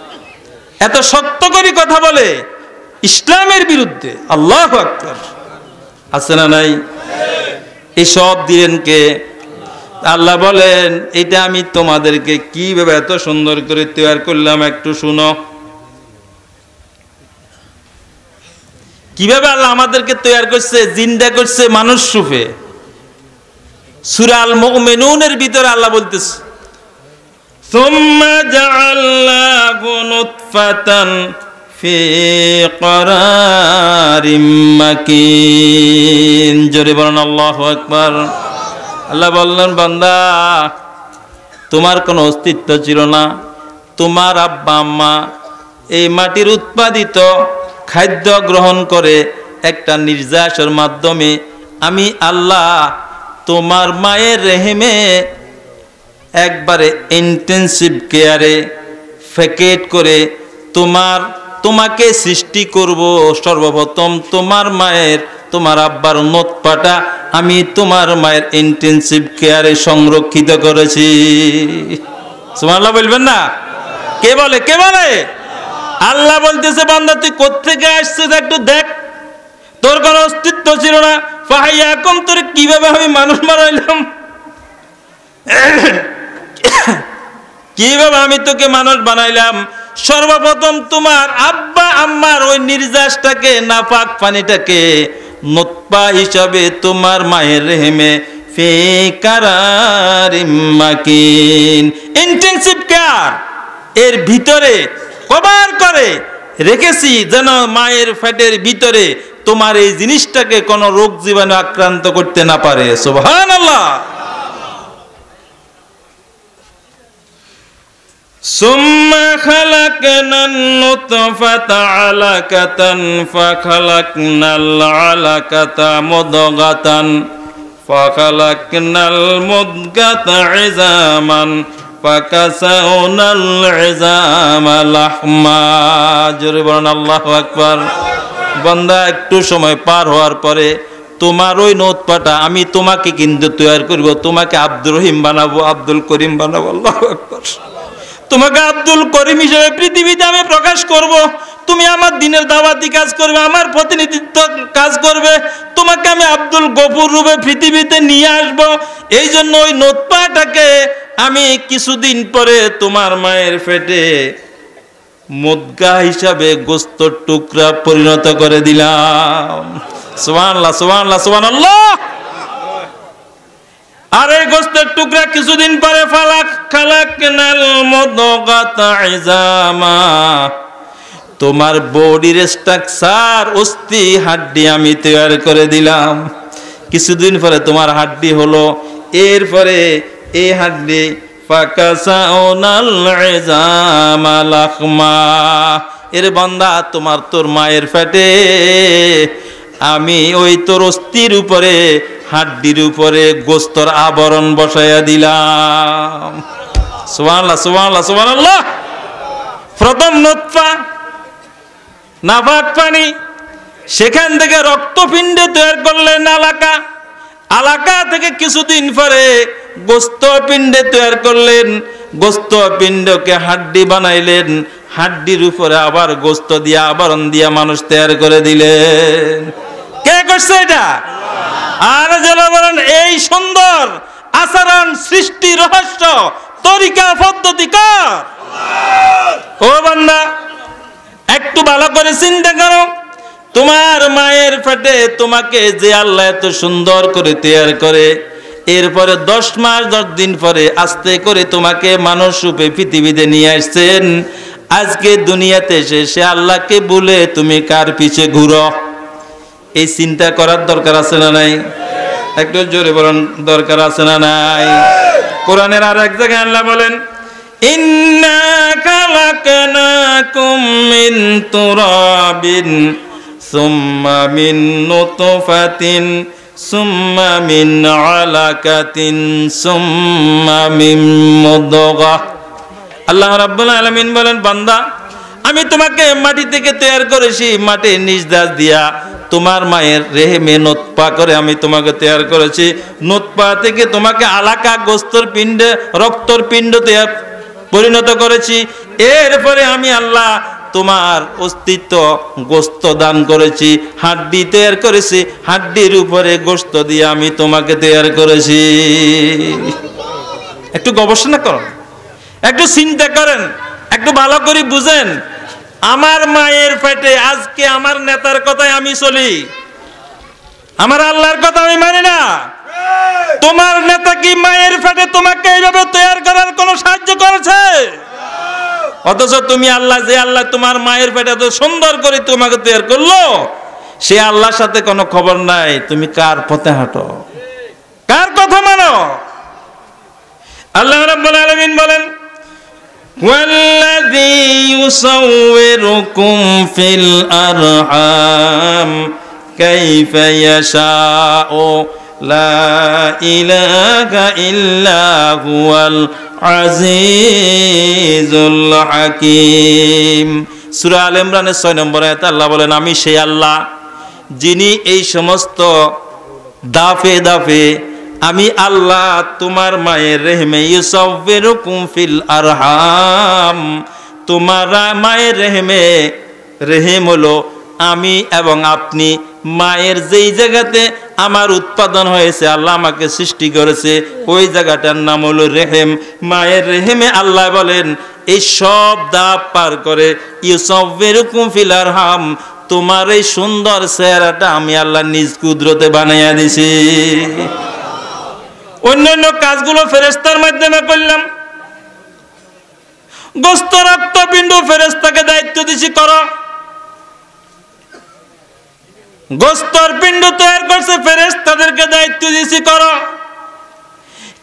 এত শক্ত করে কথা বলে ইসলামের বিরুদ্ধে। আল্লাহু আকবার। আছে না নাই? এই সব দিলেন কে? আল্লাহ বলেন এটা আমি তোমাদেরকে কিভাবে এত সুন্দর করে তৈরি করলাম একটু শুনো। কিভাবে আল্লাহ আমাদেরকে তৈরি করছে, জিন্দা করছে মানুষ রূপে। সূরা আল মুমিনুনের ভিতরে আল্লাহ বলতেছে সুম্মা জাআলনাহু নুতফাতান ফি করারিম মাকিন। জোরে বলেন আল্লাহু আকবার। আল্লাহ বললেন বান্দা তোমার কোনো অস্তিত্ব ছিল না, তোমার আব্বা আম্মা এই মাটির উৎপাদিত খাদ্য গ্রহণ করে একটা নির্যাসের মাধ্যমে আমি আল্লাহ তোমার মায়ের রেহেমে একবারে ইন্টেনসিভ কেয়ারে ফ্যাকেট করে তোমাকে সৃষ্টি করব। সর্বপ্রথম তোমার মায়ের, তোমার আব্বার নুতফাটা আমি তোমার মায়ের ইন্টেনসিভ কেয়ারে সংরক্ষিত করেছি। সুবহানাল্লাহ বলবেন না? কে বলে? কে বলে? আল্লাহ বলতেছে বান্দা তুই কোত্থেকে আসছিস একটু দেখ, তোর কোনো অস্তিত্ব ছিল না, ফাহাইয়াকুম তোর কিভাবে আমি মানুষ বানাইলাম, কিভাবে আমি তোকে মানুষ বানাইলাম। সর্বপ্রথম তোমার আব্বা আম্মার ওই নির্যাসটাকে, নাপাক পানিটাকে নুতফা হিসাবে তোমার মায়ের রেহেমে ফি কারারিম মাকিন, ইন্টেনসিভ কেয়ার এর ভিতরে কভার করে রেখেছি, যেন মায়ের পেটের ভিতরে তোমার এই জিনিসটাকে কোনো রোগ জীবাণু আক্রান্ত করতে না পারে। সুবহানাল্লাহ। সুম্মা খালাকনান নুতফাতা আলাকাতান ফাখালাকনাল আলাকাতা মুদগাতান ফাখালাকনাল মুদগাতা ইযামান ফাকাসাউনাল ইযামা লাহমা। জোরে বলুন আল্লাহু আকবার। বান্দা একটু সময় পার হওয়ার পরে তোমার ওই নুতফাটা আমি তোমাকে কিন্তু তৈরি করব, তোমাকে আব্দুর রহিম বানাবো, আব্দুল করিম বানাবো। আল্লাহু আকবার। তোমাকে আব্দুল করিম হিসেবে পৃথিবীতে আমি প্রকাশ করব, তুমি আমার দিনের দাওয়াতি কাজ করবে, আমার প্রতিনিধিত্ব কাজ করবে, তোমাকে আমি আব্দুল গফুর রূপে পৃথিবীতে নিয়ে আসব। এই জন্য ওই নুতফাটাকে আমি কিছুদিন পরে তোমার মায়ের পেটে মুদগা হিসাবে গোস্তের টুকরা পরিণত করে দিলাম। সুবহানাল্লাহ, সুবহানাল্লাহ, সুবহানাল্লাহ। আর এই গোস্তের টুকরা কিছুদিন পরে খালাকনাল মুদগাতা ইযামা, তোমার বডির স্ট্রাকচার অস্থি হাড্ডি আমি তৈরি করে দিলাম। কিছুদিন পরে তোমার হাড্ডি হলো, এরপরে এই হাড্ডি ফাকাসাউনাল ইযামা লাহমা। এর বান্দা তোমার তোর মায়ের পেটে আমি ওই তোর অস্থির উপরে হাড্ডির উপরে গোস্তর আবরণ বসাইয়া দিলাম। সুবহানাল্লাহ, সুবহানাল্লাহ, সুবহানাল্লাহ। প্রথম নুতফা নাপাক পানি, সেখান থেকে রক্তপিণ্ডে তৈরি করলেন আলাকা, আলাকা থেকে কিছুদিন পরে গোস্ত পিণ্ডে তৈরি করলেন, গোস্ত পিণ্ডকে হাড্ডি বানাইলেন, হাড্ডির উপরে আবার গোস্ত দিয়া আবরণ দিয়া মানুষ তৈরি করে দিলেন। কে করছে এটা? আর যারা বলেন এই সুন্দর আচরণ, সৃষ্টি, রহস্য, তরিকা, পদ্ধতি কার? ও বান্দা একটু ভালো করে চিন্তা করো, তোমার মায়ের পেটে তোমাকে যে আল্লাহ এত সুন্দর করে তৈরি করে, এরপরে 10 মাস 10 দিন পরে আস্তে করে তোমাকে মানুষ রূপে পৃথিবীতে নিয়ে আসছেন। আজকে দুনিয়াতে এসে সে আল্লাহকে বলে তুমি কার পিছে ঘুরো? এই চিন্তা করার দরকার আছে না নাই? একটু জোরে বলেন, দরকার আছে না নাই? কোরআনের আর এক জায়গায় আল্লাহ বলেন, ইন্না খালাকনাকুম মিন তুরাবিন সুম্মা মিন নুতফাতিন সুম্মা মিন আলাকাতিন সুম্মা মিন মুদগাহ। আল্লাহ রাব্বুল আলামিন বলেন, বান্দা আমি তোমাকে মাটি থেকে তৈরি করেছি, মাটির নিঃশ্বাস দিয়া তোমার মায়ের রেহেমে নুতফা করে আমি তোমাকে তৈরি করেছি। নুতফা থেকে তোমাকে আলাকা গোস্তর পিণ্ডে, রক্তর পিণ্ডতে পরিণত করেছি। এরপরে আমি আল্লাহ তোমার অস্তিত্ব গোস্ত দান করেছি, হাড্ডি তৈরি করেছি, হাড্ডির উপরে গোস্ত দিয়ে আমি তোমাকে তৈরি করেছি। একটু গবেষণা করুন, একটু চিন্তা করেন, একটু ভালো করে বুঝেন। আমার মায়ের পেটে আজকে আমার নেতার কথায় আমি চলি, আমার আল্লাহর কথা আমি মানি না। তোমার নেতা কি মায়ের পেটে তোমাকে এইভাবে তৈরি করার কোনো সাহায্য করেছে? অথচ তুমি আল্লাহ, যে আল্লাহ তোমার মায়ের পেটে এত সুন্দর করে তোমাকে তৈরি করলো, সে আল্লাহর সাথে কোনো খবর নাই তুমি কার পথে হাঁটো, কার কথা মানো। আল্লাহ রাব্বুল আলামিন বলেন, ওয়াল্লাযী ইউসাউবিরুকুম ফিল আরহাম কাইফা ইয়াশাউ লা ইলাহা ইল্লা হুয়াল আজিজুল হাকিম। সূরা আলে ইমরানের 6 নম্বর আয়াতে আল্লাহ বলেন, আমি সেই আল্লাহ যিনি এই সমস্ত দাফে দাফে আমি আল্লাহ তোমার মায়ের রেহমে ইউসাউবিরুকুম ফিল আরহাম, তোমার মায়ের রেহমে, রেহেম হলো আমি এবং আপনি মায়ের যেই জায়গাতে আমার উৎপাদন হয়েছে, আল্লাহ আমাকে সৃষ্টি করেছে, ওই জায়গাটার নাম হলো রেহেম। মায়ের রেহেমে আল্লাহ বলেন এই সব ধাপ পার করে ইউসাউবিরুকুম ফিল আরহাম, তোমার এই সুন্দর চেহারাটা আমি আল্লাহ নিজ কুদরতে বানাইয়া দিছি। অন্যান্য কাজগুলো ফেরেশতার মাধ্যমে করলাম। গোস্ত রক্ত পিণ্ড ফেরেশতাকে দায়িত্ব দিছি করো। গোস্তর পিণ্ড তৈরি করছে ফেরেশতাদেরকে দায়িত্ব দিছি করো।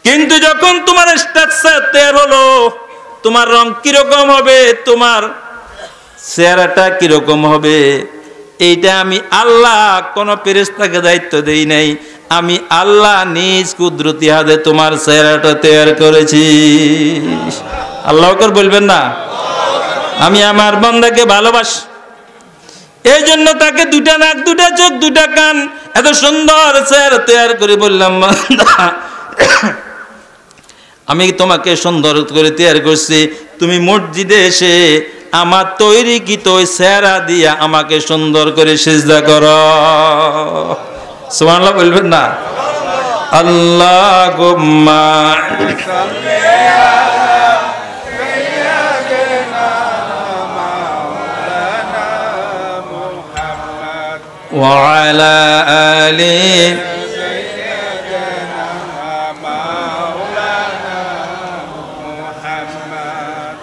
কিন্তু যখন তোমার স্ট্রাকচার তৈরি হলো, তোমার রং কিরকম হবে, তোমার চেহারাটা কিরকম হবে, এইটা আমি আল্লাহ কোন ফেরেশতাকে দায়িত্ব দেই নাই, আমি আল্লাহ নিজ কুদরতি হাতে তোমার চেহারাটা তৈরি করেছি। আল্লাহ আকবার বলবেন না? আমি আমার বান্দাকে ভালোবাসি, এই জন্য তাকে দুটা নাক, দুটা চোখ, দুটা কান, এত সুন্দর চেহারা তৈরি করে বললাম বান্দা আমি তোমাকে সুন্দর করে তৈরি করছি, তুমি মসজিদে এসে আমার তৈরিকৃত ওই চেহারা দিয়া আমাকে সুন্দর করে সিজদা করো। সুবহানাল্লাহ বলবেন না? আল্লাহুম্মা সাল্লি আলা সাইয়্যিদিনা মাওলানা মুহাম্মদ ওয়া আলা আলি সাইয়্যিদিনা মাওলানা মুহাম্মদ।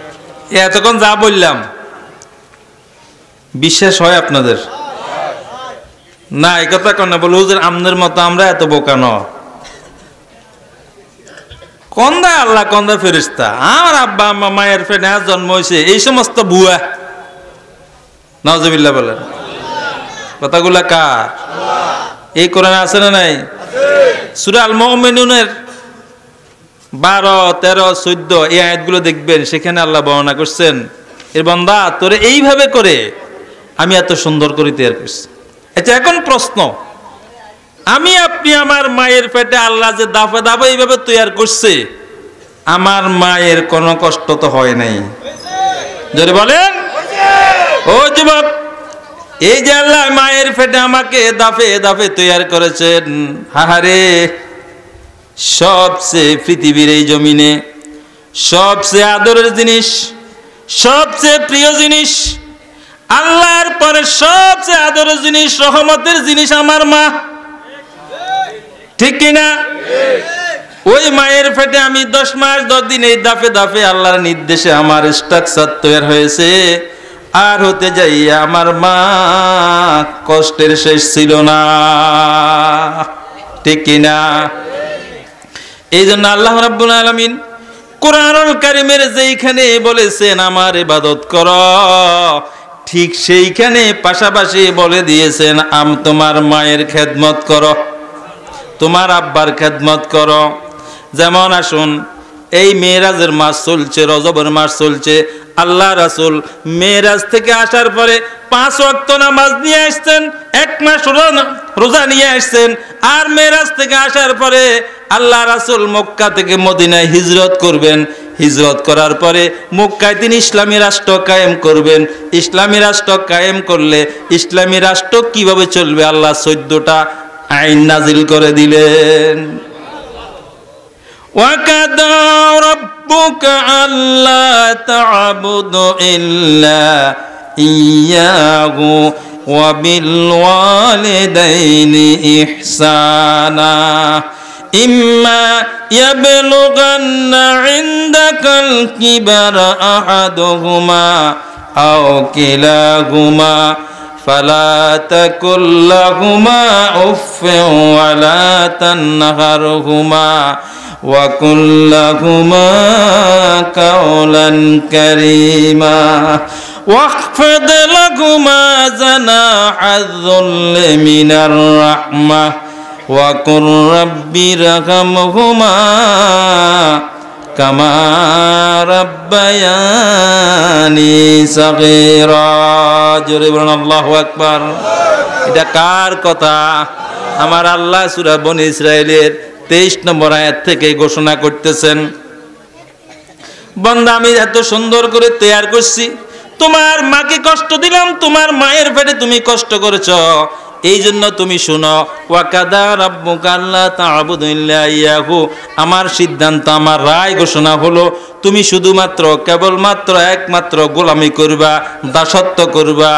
এতক্ষণ যা বললাম বিশ্বাস হয় আপনাদের? না, এই কথা কেন বলে হুজুর আমনের মতো আমরা এত বোকা ন, কন্দা আল্লাহ কন্দা ফেরেশতা, আমার আব্বা আম্মা মায়ের পেটে জন্ম হয়েছে, এই সমস্ত ভুয়া। নাউজুবিল্লাহ বলেন। কথাগুলা কার? এই কোরআনে আছে না নাই? সূরা আল মুমিনুনের 12, 13, 14 এই আয়াতগুলো দেখবেন, সেখানে আল্লাহ বর্ণনা করছেন এর বান্দা তোরে এইভাবে করে আমি এত সুন্দর করে তৈরি করছি। আচ্ছা, এখন প্রশ্ন, আমি আপনি আমার মায়ের পেটে আল্লাহ যে দাফে দাফে এইভাবে তৈরি করছে, আমার মায়ের কোনো কষ্ট তো হয় নাই? যদি বলেন ও যুবক, এই যে আল্লাহ মায়ের পেটে আমাকে দাফে দাফে তৈরি করেছেন, হাহারে সবচেয়ে পৃথিবীর এই জমিনে সবচেয়ে আদরের জিনিস, সবচেয়ে প্রিয় জিনিস, আল্লাহর পরে সবচেয়ে আদরের জিনিস, রহমতের জিনিস আমার মা, ঠিক কিনা? ওই মায়ের পেটে আমি 10 মাস 10 দিন এই দাফে দাফে আল্লাহর নির্দেশে আমার স্ট্রাকচার তৈরি হয়েছে, আর হতে যাইয়া আমার মা কষ্টের শেষ ছিল না, ঠিক কিনা? এই জন্য আল্লাহ রাব্বুল আলামিন কুরআনুল কারীমের যেইখানে বলেছেন আমার ইবাদত করো, ঠিক সেইখানে পাশাপাশি বলে দিয়েছেন তোমার মায়ের খেদমত করো, তোমার আব্বার খেদমত করো। যেমন আসুন, এই মেরাজের মাস চলছে, রজবের মাস চলছে, আল্লাহ রাসূল মেরাজ থেকে আসার পরে 5 ওয়াক্ত নামাজ নিয়ে আসছেন, 1 মাস রোজা নিয়ে আসছেন, আর মেরাজ থেকে আসার পরে আল্লাহ রাসূল মক্কা থেকে মদিনায় হিজরত করবেন, হিজরত করার পরে মক্কায় তিনি ইসলামী রাষ্ট্র কায়েম করবেন। ইসলামী রাষ্ট্র কায়েম করলে ইসলামী রাষ্ট্র কিভাবে চলবে আল্লাহ 14টা আইন নাজিল করে দিলেন। ওয়াকাদা রাব্বুকা আল্লা তা'বুদু ইল্লা ইয়্যাহু ওয়া বিল ওয়ালিদাইনি ইহসানা ইম্মা ইয়াবলুগান্না ইনদাকাল কিবারা আহাদুহুমা আও কিলাহুমা ফালা তাকুল লাহুমা উফফিন ওয়া লা তানহারহুমা ওয়া কুল লাহুমা কাওলান কারীমা ওয়াখফিদ লাহুমা জানাহায যুল্লি মিনার রাহমাহ ওয়া কুর রাব্বি রহমহুমা কামা রাব্বায়ানি সাগীরা। জোরে বলুন আল্লাহু আকবার। এটা কার কথা? আমার আল্লাহ সূরা বনী ইসরাইলের 23 নম্বর আয়াত থেকে ঘোষণা করতেছেন, বান্দা আমি এত সুন্দর করে তৈয়ার করছি, তোমার মাকে কষ্ট দিলাম, তোমার মায়ের পেটে তুমি কষ্ট করেছ, এই জন্য তুমি শুনো, ওয়াকাদা রাব্বুকা আল্লা তা'বুদু ইল্লা ইয়াহু, আমার সিদ্ধান্ত, আমার রায় ঘোষণা হলো, তুমি শুধুমাত্র কেবলমাত্র একমাত্র গোলামি করবা, দাসত্ব করবা,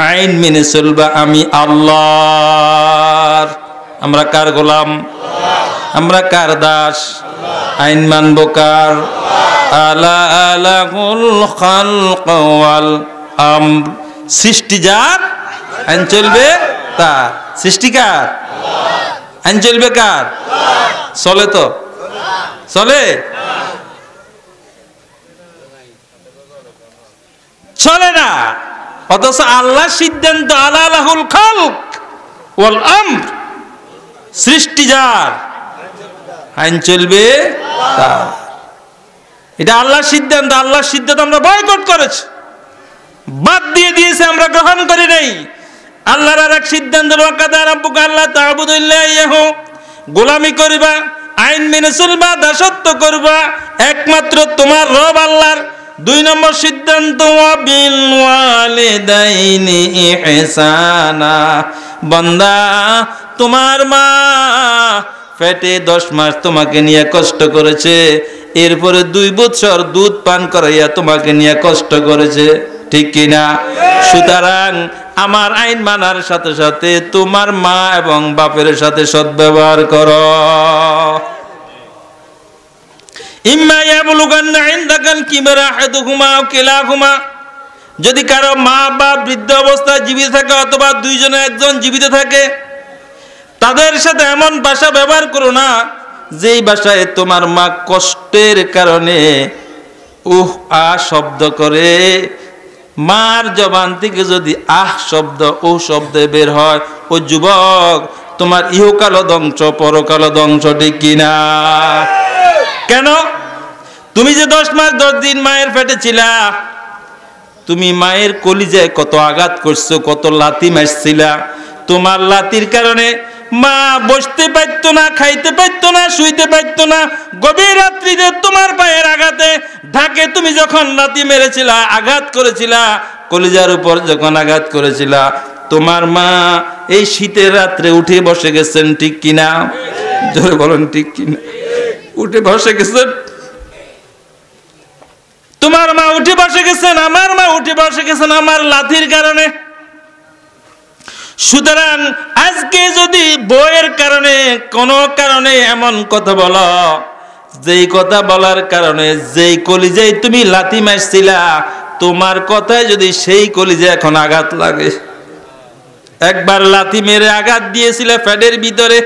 আইন মেনে চলবা, আমি আল্লাহর। আমরা কার গোলাম? আমরা কার দাস? আইন মানব কার? আলা আলাহুল খালক ওয়াল আমর, সৃষ্টি যার, আইন চলবে তার। সৃষ্টিকার, আইন চলবে কার? চলে তো? চলে? চলে না। অথচ আল্লাহ সিদ্ধান্ত, আলা আলাহুল খালক ওয়াল আমর, সৃষ্টি যার, আইন চলবে তার। এটা আল্লাহর সিদ্ধান্ত। আল্লাহর সিদ্ধান্ত আমরা বয়কট করেছি, বাদ দিয়ে দিয়েছে, আমরা গ্রহণ করি নাই। আল্লাহর আর এক সিদ্ধান্ত, ওয়াকাদা রাব্বুকা আল্লা তা'বুদু ইল্লা ইয়াহু, গোলামি করবা, আইন মেনে চলবা, দাসত্ব করবা একমাত্র তোমার রব আল্লাহর। 2 নম্বর সিদ্ধান্ত, ওয়া বিল ওয়ালিদাইনি ইহসানা, বান্দা তোমার মা পেটে 10 মাস তোমাকে নিয়ে কষ্ট করেছে, এরপরে 2 বছর দুধ পান করাইয়া তোমাকে নিয়ে কষ্ট করেছে, ঠিক কিনা? সুতরাং আমার আইন মানার সাথে সাথে তোমার মা এবং বাপের সাথে সদ্ব্যবহার করো। ইম্মা ইয়াবলুগান্না ইনদাকাল কিবরা আহাদুহুমা আও কিলাহুমা, যদি কারো মা বা বৃদ্ধ অবস্থায় জীবিত থাকে অথবা 2 জনে একজন জীবিত থাকে, তাদের সাথে এমন ভাষা ব্যবহার করো না যেই ভাষায় তোমার মা কষ্টের কারণে উহ আহ শব্দ করে। মার জবান থেকে যদি আহ শব্দ, ও শব্দে বের হয়, ও যুবক, তোমার ইহকাল ধ্বংস, পরকাল ধ্বংস, ঠিক কিনা? কেন? তুমি যে 10 মাস 10 দিন মায়ের পেটে ছিলা, তুমি মায়ের কলিজায় কত আঘাত করছো, কত লাথি মারছিলা। তোমার লাথির কারণে মা বসতে পারতো না, খাইতে পারতো না, শুইতে পারতো না। গভীর রাত্রিতে তোমার পায়ের আঘাতে ঢাকে তুমি যখন লাথি মেরেছিলা, আঘাত করেছিলা, কলিজার উপর যখন আঘাত করেছিলা, তোমার মা এই শীতের রাত্রে উঠে বসে গেছেন, ঠিক কিনা? জোরে বলেন, ঠিক কিনা? উঠে বসে গেছেন। তোমার মা উঠে বসে গেছেন, আমার মা উঠে বসে গেছেন আমার লাথির কারণে। সুতরাং আজকে যদি বউয়ের কারণে কোনো কারণে এমন কথা বলো, যেই কথা বলার কারণে যেই কলিজায় তুমি লাথি মারছিলা, তোমার কথায় যদি সেই কলিজায় এখন আঘাত লাগে, একবার লাথি মেরে আঘাত দিয়েছিলে পেটের ভিতরে,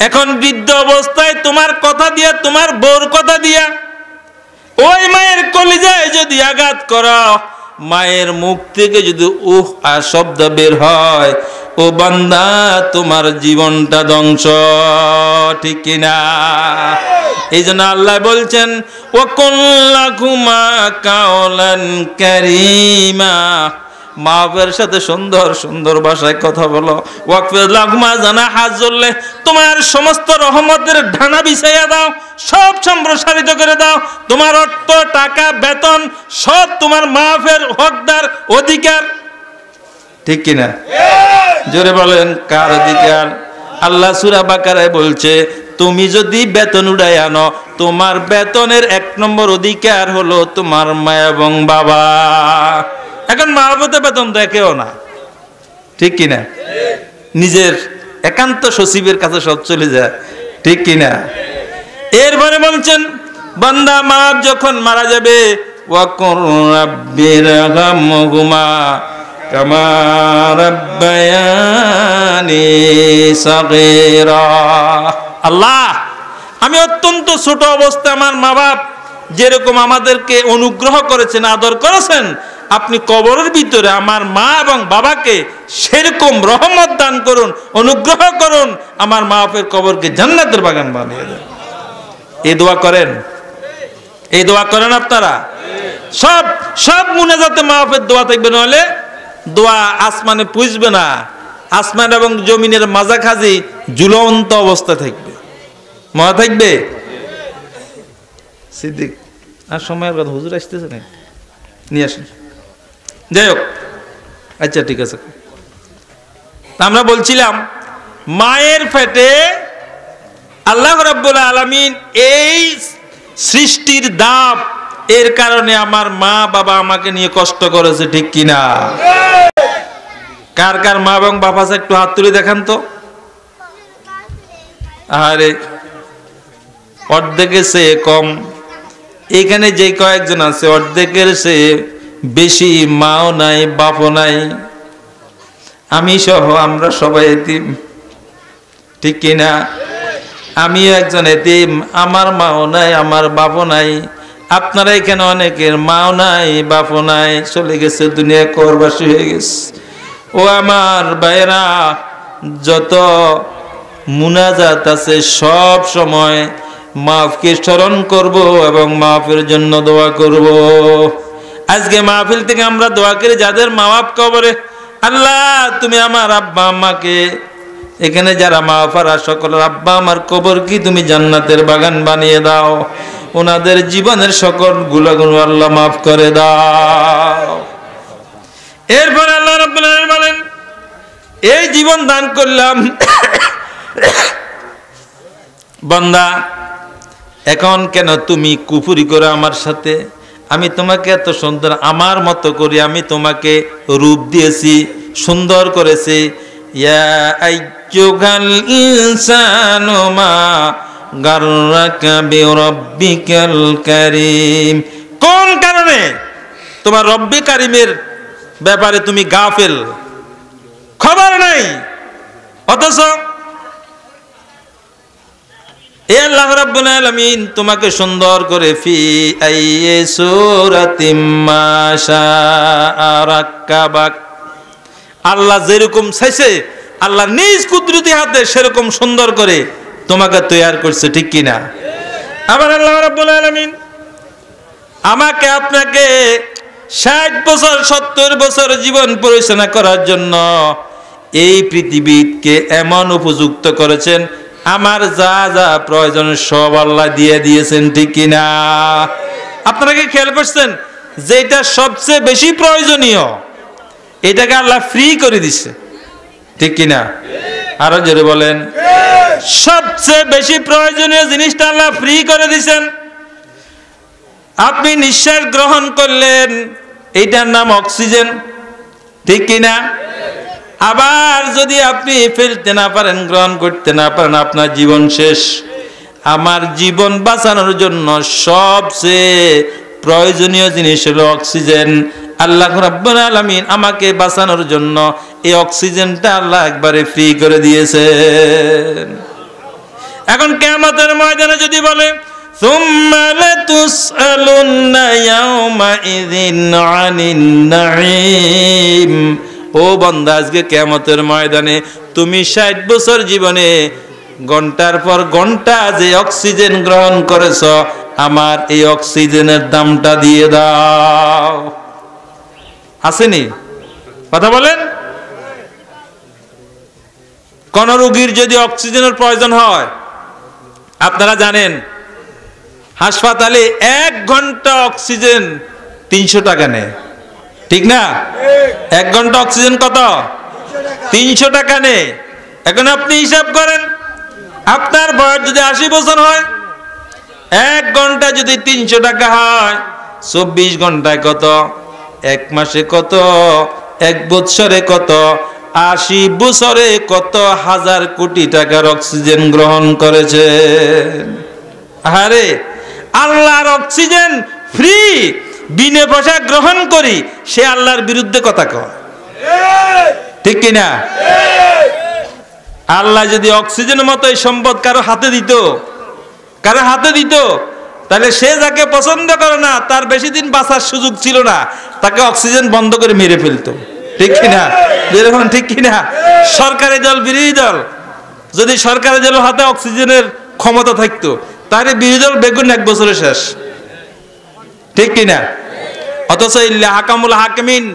এখন বৃদ্ধ অবস্থায় তোমার কথা দিয়া, তোমার বউর কথা দিয়া ওই মায়ের কলিজায় যদি আঘাত করো, মায়ের মুখ থেকে যদি উহ আর শব্দ বের হয়, ও বান্দা তোমার জীবনটা ধ্বংস, ঠিক কিনা? এই জন্য আল্লাহ বলছেন, ওয়াকুল্লাকুমা কাওলান কারীমা, মা বাবার সাথে সুন্দর সুন্দর ভাষায় কথা বলো। ওয়াকফির লাহুমা জানাহা যুল্লি, তোমার সমস্ত রহমতের ঢানা বিছাইয়া দাও, সব সম্প্রসারিত করে দাও। তোমার অর্থ, টাকা, বেতন সব তোমার মাফের হকদার, অধিকার, ঠিক কিনা? জোরে বলেন, কার অধিকার? আল্লাহ সূরা বাকারায় বলছে, তুমি যদি বেতন উড়াই আনো, তোমার বেতনের 1 নম্বর অধিকার হলো তোমার মা এবং বাবা। এখন মা বাবা তো বেতন দেখেও না, ঠিক কিনা? নিজের একান্ত সচিবের কাছে সব চলে যায়, ঠিক কিনা? এরপরে বলছেন, বান্দা মা যখন মারা যাবে, ওয়াকুর রাব্বিরহামহুমা কামা রাব্বায়ানি সাগীরা। আল্লাহ, আমি অত্যন্ত ছোট অবস্থায় আমার মা বাপ যেরকম আমাদেরকে অনুগ্রহ করেছেন, আদর করেছেন, আপনি কবরের ভিতরে আমার মা এবং বাবাকে সেরকম রহমত দান করুন, অনুগ্রহ করুন, আমার মা বাপের কবরকে জান্নাতের বাগান বানিয়ে দেন। এই দোয়া করেন? এই দোয়া করেন আপনারা? সব সব মুনাজাতে মা বাপের দোয়া থাকবে, নাহলে দোয়া আসমানে পুষবে না। আসমান এবং জমিনের মাঝাখাজি ঝুলন্ত অবস্থা থাকবে। মনে থাকবে? সিদ্দিক আর সময়ের কথা, হুজুর আসতেছে না, নিয়ে আসেন। যাই হোক, আচ্ছা ঠিক আছে। আমরা বলছিলাম মায়ের পেটে আল্লাহ রাব্বুল আলামিন এই সৃষ্টির দাব, এর কারণে আমার মা বাবা আমাকে নিয়ে কষ্ট করেছে, ঠিক কিনা? কার কার মা এবং বাবা আছে একটু হাত তুলে দেখান তো। আরে অর্ধেকের চেয়ে কম, এখানে যে কয়েকজন আছে অর্ধেকের চেয়ে বেশি মাও নাই বাপও নাই। আমি সহ আমরা সবাই এতিম, ঠিক কিনা? আমিও একজন এতিম, আমার মাও নাই আমার বাপও নাই। আপনারা এখানে অনেকের মাও নাই বাপও নাই, চলে গেছে দুনিয়া, করবাসী হয়ে গেছে। ও আমার ভাইরা, যত মুনাজাত আছে সব সময় মাফকে স্মরণ করব এবং মাফের জন্য দোয়া করব। আজকে মাহফিল থেকে আমরা দোয়া করি যাদের মা বাপ কবরে, আল্লাহ তুমি আমার আব্বা আম্মাকে, এখানে যারা মা বাবারা সকলের আব্বা আমার কবর কি তুমি জান্নাতের বাগান বানিয়ে দাও, ওনাদের জীবনের সকল গুনাহগুলো আল্লাহ মাফ করে দাও। এরপর আল্লাহ রাব্বুল আলামিন বলেন, এই জীবন দান করলাম বান্দা, এখন কেন তুমি কুফরি করো আমার সাথে? আমি তোমাকে এত সুন্দর আমার মতো করি আমি তোমাকে রূপ দিয়েছি, সুন্দর করেছি। ইয়া আইয়ুহাল ইনসানু মা গাররাকা বিরাব্বিকাল কারীম। কোন কারণে তোমার রব্বে কারীমের ব্যাপারে তুমি গাফেল, খবর নাই? অথচ এ আল্লাহ রাব্বুল আলামিন তোমাকে সুন্দর করে ফি আইয়ি সূরাতিম মা শাআ রাক্কাবাক, আল্লাহ যেরকম চাইছে আল্লাহ নিজ কুদরতি হাতে সেরকম সুন্দর করে তোমাকে তৈরি করছে, ঠিক কিনা? আবার আল্লাহ রাব্বুল আলামিন আমাকে আপনাকে 60 বছর 70 বছর জীবন পরিচালনা করার জন্য এই পৃথিবীকে এমন উপযুক্ত করেছেন, আমার যা যা প্রয়োজন সব আল্লাহ দিয়ে দিয়েছেন, ঠিক কিনা? আপনারা কি খেয়াল করছেন যেটা সবচেয়ে বেশি প্রয়োজনীয় এটাকে আল্লাহ ফ্রি করে দিচ্ছে, ঠিক কিনা? আরো জোরে বলেন। সবচেয়ে বেশি প্রয়োজনীয় জিনিসটা আল্লাহ ফ্রি করে দিয়েছেন। আপনি নিঃশ্বাস গ্রহণ করলেন, এইটার নাম অক্সিজেন, ঠিক কিনা? আবার যদি আপনি ফেলতে না পারেন, গ্রহণ করতে না পারেন, আপনার জীবন শেষ। আমার জীবন বাঁচানোর জন্য সবচেয়ে প্রয়োজনীয় জিনিস হলো অক্সিজেন। আল্লাহ রাব্বুল আলামিন আমাকে বাঁচানোর জন্য এই অক্সিজেনটা আল্লাহ একবারে ফ্রি করে দিয়েছেন। এখন কিয়ামতের ময়দানে যদি বলে সুম্মা লাতুসআলুন্না ইয়াওমাইযিন আনিন নাঈম, ও বান্দা আজকে কিয়ামতের ময়দানে তুমি 60 বছর জীবনে ঘন্টার পর ঘন্টা যে অক্সিজেন গ্রহণ করেছ, আমার এই অক্সিজেনের দামটা দিয়ে দাও। আসেনি? কথা বলেন। কোন রোগীর যদি অক্সিজেনের প্রয়োজন হয়, আপনারা জানেন হাসপাতালে 1 ঘন্টা অক্সিজেন 300 টাকা নেয়, ঠিক না? 1 ঘন্টা অক্সিজেন কত? 300 টাকা নেয়। এখন আপনি হিসাব করেন, আপনার বয়স যদি 80 বছর হয়, 1 ঘন্টা যদি 300 টাকা হয়, 24 ঘন্টায় কত? 1 মাসে কত? 1 বছরে কত? 80 বছরে কত হাজার কোটি টাকার অক্সিজেন গ্রহণ করেছেন। আরে আল্লাহর অক্সিজেন ফ্রি, বিনা পয়সা গ্রহণ করি, সে আল্লাহর বিরুদ্ধে কথা কয়, ঠিক কিনা? আল্লাহ যদি অক্সিজেনের মতো এই সম্পদ কারো হাতে দিত, তাহলে সে যাকে পছন্দ করে না, তার বেশি দিন বাঁচার সুযোগ ছিল না, তাকে অক্সিজেন বন্ধ করে মেরে ফেলতো, ঠিক কিনা? যেরকম, ঠিক কিনা? সরকারি দল বিরোধী দল, যদি সরকারি দলের হাতে অক্সিজেনের ক্ষমতা থাকতো, তাহলে বিরোধী দল বেগুন 1 বছরে শেষ, ঠিক কিনা? অথচ ইল্লা হাকামুল হাকিমিন,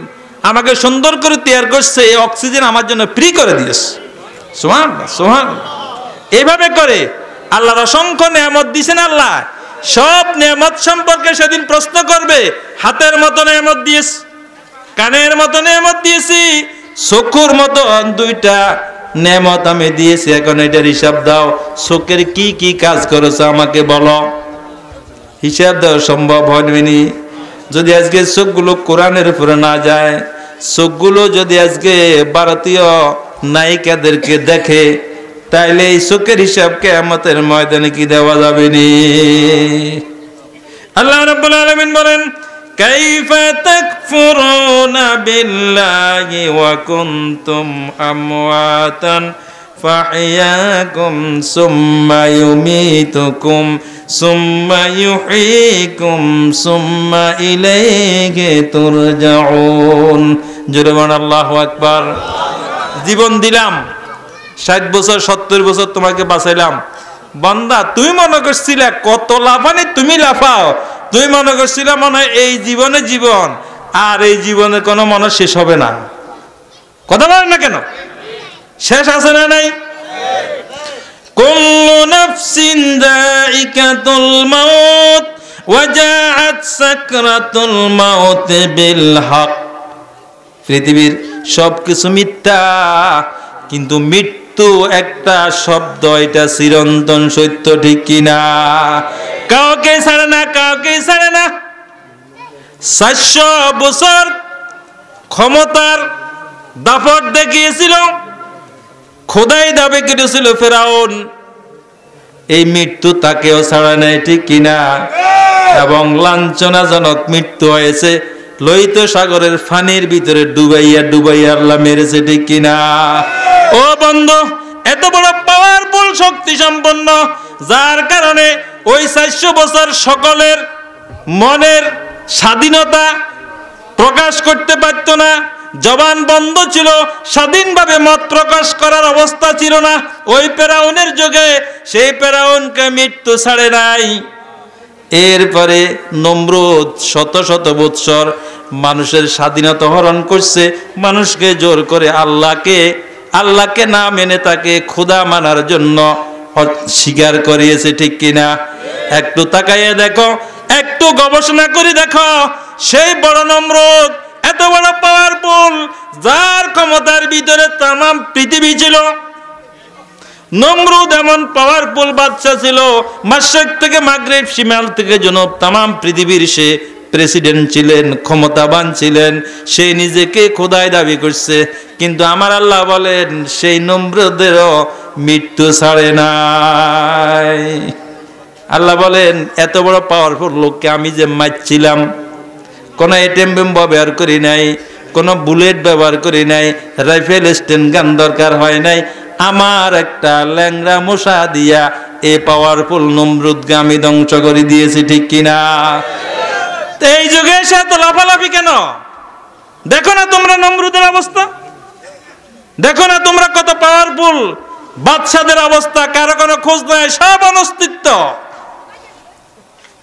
আমাকে সুন্দর করে তৈরি করছে, এই অক্সিজেন আমার জন্য ফ্রি করে দিয়েছে। সুবহানাল্লাহ, সুবহানাল্লাহ। এইভাবে করে আল্লাহর অসংখ্য নিয়ামত দিয়েছেন। আল্লাহ সব নিয়ামত সম্পর্কে সেদিন প্রশ্ন করবে। হাতের মতো নিয়ামত দিয়েছি, কানের মতো নিয়ামত দিয়েছি, চোখের মতো দুইটা নিয়ামত আমি দিয়েছি, এখন এটার হিসাব দাও। চোখের কি কি কাজ করেছো আমাকে বলো, হিসাব দেওয়া সম্ভব হয়নি। যদি আজকে চোখগুলো কোরআনের উপরে না যায়, চোখগুলো যদি আজকে ভারতীয় নায়িকাদেরকে দেখে, তাইলে এই চোখের হিসাব কিয়ামতের ময়দানে কি দেওয়া যাবে নি? আল্লাহ রাব্বুল আলামিন বলেন, কাইফা তাকফুরুনা বিল্লাহি ওয়া কুনতুম আমওয়াতান ফাহইয়াকুম সুম্মা ইউমীতুকুম সুম্মা ইউহয়িকুম সুম্মা ইলাইহি তুরজাউন। জোরে বলেন আল্লাহু আকবার। জীবন দিলাম, 60 বছর 70 বছর তোমাকে বাঁচাইলাম। বান্দা তুই মনে করছিলা কত লাফানি, তুমি লাফাও। তুই মনে করছিলা মনে হয় এই জীবনে জীবন, আর এই জীবনে কোনো মনে শেষ হবে না। কথা বলেন না কেন? শেষ আছে না নাই? কুল্লু নাফসিন যায়িকাতুল মাউত ওয়া জাআত সাকরাতুল মাউত বিল হক। পৃথিবীর সবকিছু মিথ্যা, কিন্তু মৃত্যু একটা শব্দ, এটা চিরন্তন সত্য, ঠিক কিনা? কাউকে ছাড়ে না, কাউকে ছাড়ে না। 400 বছর ক্ষমতার দাপট দেখিয়েছিল, খোদাই দাবি করেছিল ফেরাউন, এই মৃত্যু তাকেও ছাড়া নেই, ঠিক কিনা? এবং লাঞ্ছনাজনক মৃত্যু হয়েছে, লোহিত সাগরের ফানির ভিতরে ডুবাইয়া ডুবাইয়া আল্লাহ মেরেছে, ঠিক কিনা? ও বন্ধু, এত বড় পাওয়ারফুল শক্তি সম্পন্ন, যার কারণে ওই 400 বছর সকলের মনের স্বাধীনতা প্রকাশ করতে পারত না, জবান বন্ধ ছিল, স্বাধীনভাবে মত প্রকাশ করার অবস্থা ছিল না। ওই ফেরাউনের যুগে সেই ফেরাউনকে মৃত্যু ছাড়ে নাই। এরপরে নমরুদ শত শত বৎসর মানুষের স্বাধীনতা হরণ করছে, মানুষকে জোর করে আল্লাহকে না মেনে তাকে খোদা মানার জন্য স্বীকার করিয়েছে, ঠিক কিনা? একটু তাকাইয়ে দেখো, একটু গবেষণা করে দেখো, সেই বড় নমরুদ এত বড় পাওয়ারফুল, যার ক্ষমতার ভিতরে তামাম পৃথিবী ছিল। নমরুদ এমন পাওয়ারফুল বাদশা ছিল, মাশরিক থেকে মাগরিব, শিমাল থেকে জনব, তামাম পৃথিবীর সে প্রেসিডেন্ট ছিলেন, ক্ষমতাবান ছিলেন। সে নিজেকে খোদাই দাবি করছে, কিন্তু আমার আল্লাহ বলেন সেই নমরুদেরও মৃত্যু ছাড়ে নাই। আল্লাহ বলেন এত বড় পাওয়ারফুল লোককে আমি যে মারছিলাম, কোনো এটিএম ব্যবহার করি নাই, কোনো বুলেট ব্যবহার করি নাই, রাইফেল স্ট্যান্ড গান দরকার হয় নাই, আমার একটা ল্যাংড়া মশা দিয়া এই পাওয়ারফুল নমরুদকে আমি ধ্বংস করে দিয়েছি, ঠিক কিনা? এই যুগে এসে এত লাফালাফি কেন? দেখো না তোমরা নমরুদের অবস্থা, দেখো না তোমরা কত পাওয়ারফুল বাদশাদের অবস্থা, কারো কোনো খোঁজ নাই, সব অনস্তিত্ব।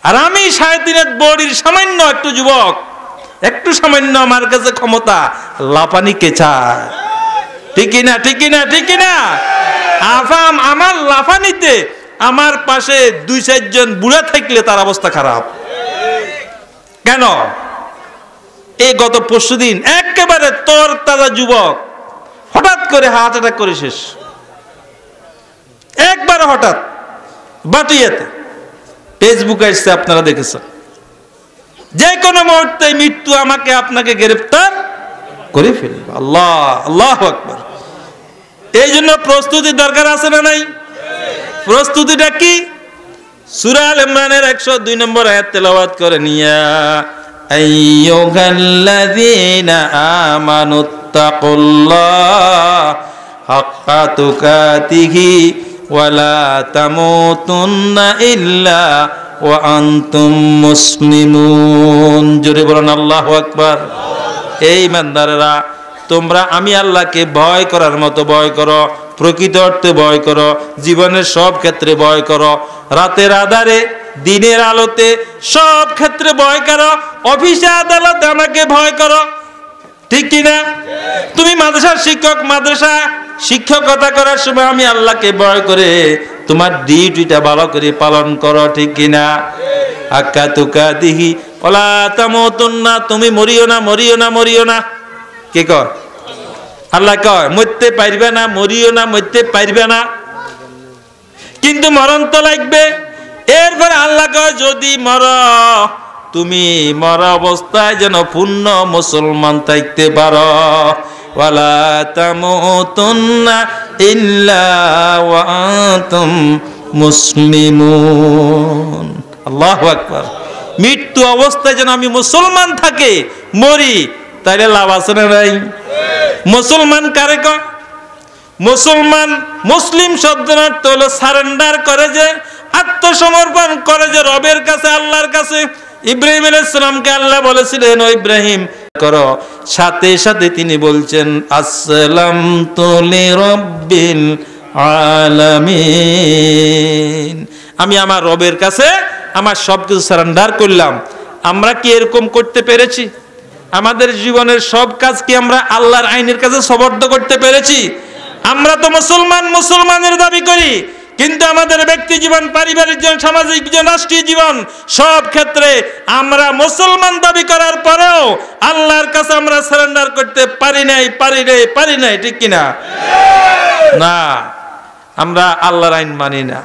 আর আমি 3.5 বড়ির সামান্য একটু যুবক, একটু সামান্য আমার কাছে ক্ষমতা, লাফানি কে চায়? ঠিক না, ঠিক না, ঠিক না? আফাম আমার লাফানিতে আমার পাশে 2-4 জন বুড়া থাকলে তার অবস্থা খারাপ কেন? এই গত পরশুদিন একেবারে তোর তাজা যুবক হঠাৎ করে হার্ট অ্যাটাক করে শেষ, একবারে হঠাৎ বাটিয়াতে। ফেসবুকে এসছে, আপনারা দেখেছেন। যে কোনো মুহূর্তে মৃত্যু আমাকে আপনাকে গ্রেফতার করে ফেলবে। আল্লাহ, আল্লাহু আকবার। এই জন্য প্রস্তুতি দরকার আছে না নাই? প্রস্তুতিটা কি? সূরা আল ইমরানের 102 নম্বর আয়াত তেলাওয়াত করে নিয়া, আইয়ুহাল্লাযীনা আমানুত্তাকুল্লাহ হাক্কা তুকাতিহি ওয়া লা তামুতুন্না ইল্লা ওয়া আনতুম মুসলিমুন। জোরে বলেন আল্লাহু আকবার। এই ইমানদারেরা, তোমরা আমি আল্লাহকে ভয় করার মতো ভয় করো, প্রকৃত অর্থে ভয় করো, জীবনের সব ক্ষেত্রে ভয় করো, রাতের আধারে দিনের আলোতে সব ক্ষেত্রে ভয় করো, অফিসে আদালতে আমাকে ভয় করো। ঠিক কিনা? তুমি মাদ্রাসার শিক্ষক, মাদ্রাসা শিক্ষকতা করার সময় আমি আল্লাহকে ভয় করে তোমার ডিউটিটা ভালো করে পালন করো, ঠিক কিনা? আক্কা তুকা দিহি ওলা তামুতুন্না, তুমি মরিও না, মরিও না, মরিও না। কে কয়? আল্লাহ কয় মরতে পারবে না, মরিও না, মরতে পারবে না, কিন্তু মরণ তো লাগবে। এরপরে আল্লাহ কয় যদি মর, তুমি মরা অবস্থায় যেন পূর্ণ মুসলমান থাকতে পারো। ওয়ালা তামুতুন্না ইল্লা ওয়া আনতুম মুসলিমুন। আল্লাহু আকবার। মৃত্যু অবস্থায় যেন আমি মুসলমান থাকে, মরি, তাইলে লাভ আছে না নাই? মুসলমান কারে কয়? মুসলমান, মুসলিম শব্দের অর্থ হলো সারেন্ডার করে, যে আত্মসমর্পণ করে, যে রবের কাছে, আল্লাহর কাছে। ইব্রাহিম আলাইহিস সালামকে আল্লাহ বলেছিলেন ও ইব্রাহিম করো, সাথে সাথে তিনি বলছেন আসসালামতু লিরাব্বিল আলামিন, আমি আমার রবের কাছে আমার সবকিছু সারেন্ডার করলাম। আমরা কি এরকম করতে পেরেছি? আমাদের জীবনের সব কাজ কি আমরা আল্লাহর আইনের কাছে সবর্দ করতে পেরেছি? আমরা তো মুসলমান, মুসলমানের দাবি করি, কিন্তু আমাদের ব্যক্তি জীবন, পারিবারিক জীবন, সামাজিক জীবন, রাষ্ট্রীয় জীবন, সব ক্ষেত্রে আমরা মুসলমান দাবি করার পরেও আল্লাহর কাছে আমরা সারেন্ডার করতে পারি নাই, পারি নাই, পারি নাই, ঠিক কিনা? না, আমরা আল্লাহর আইন মানি না।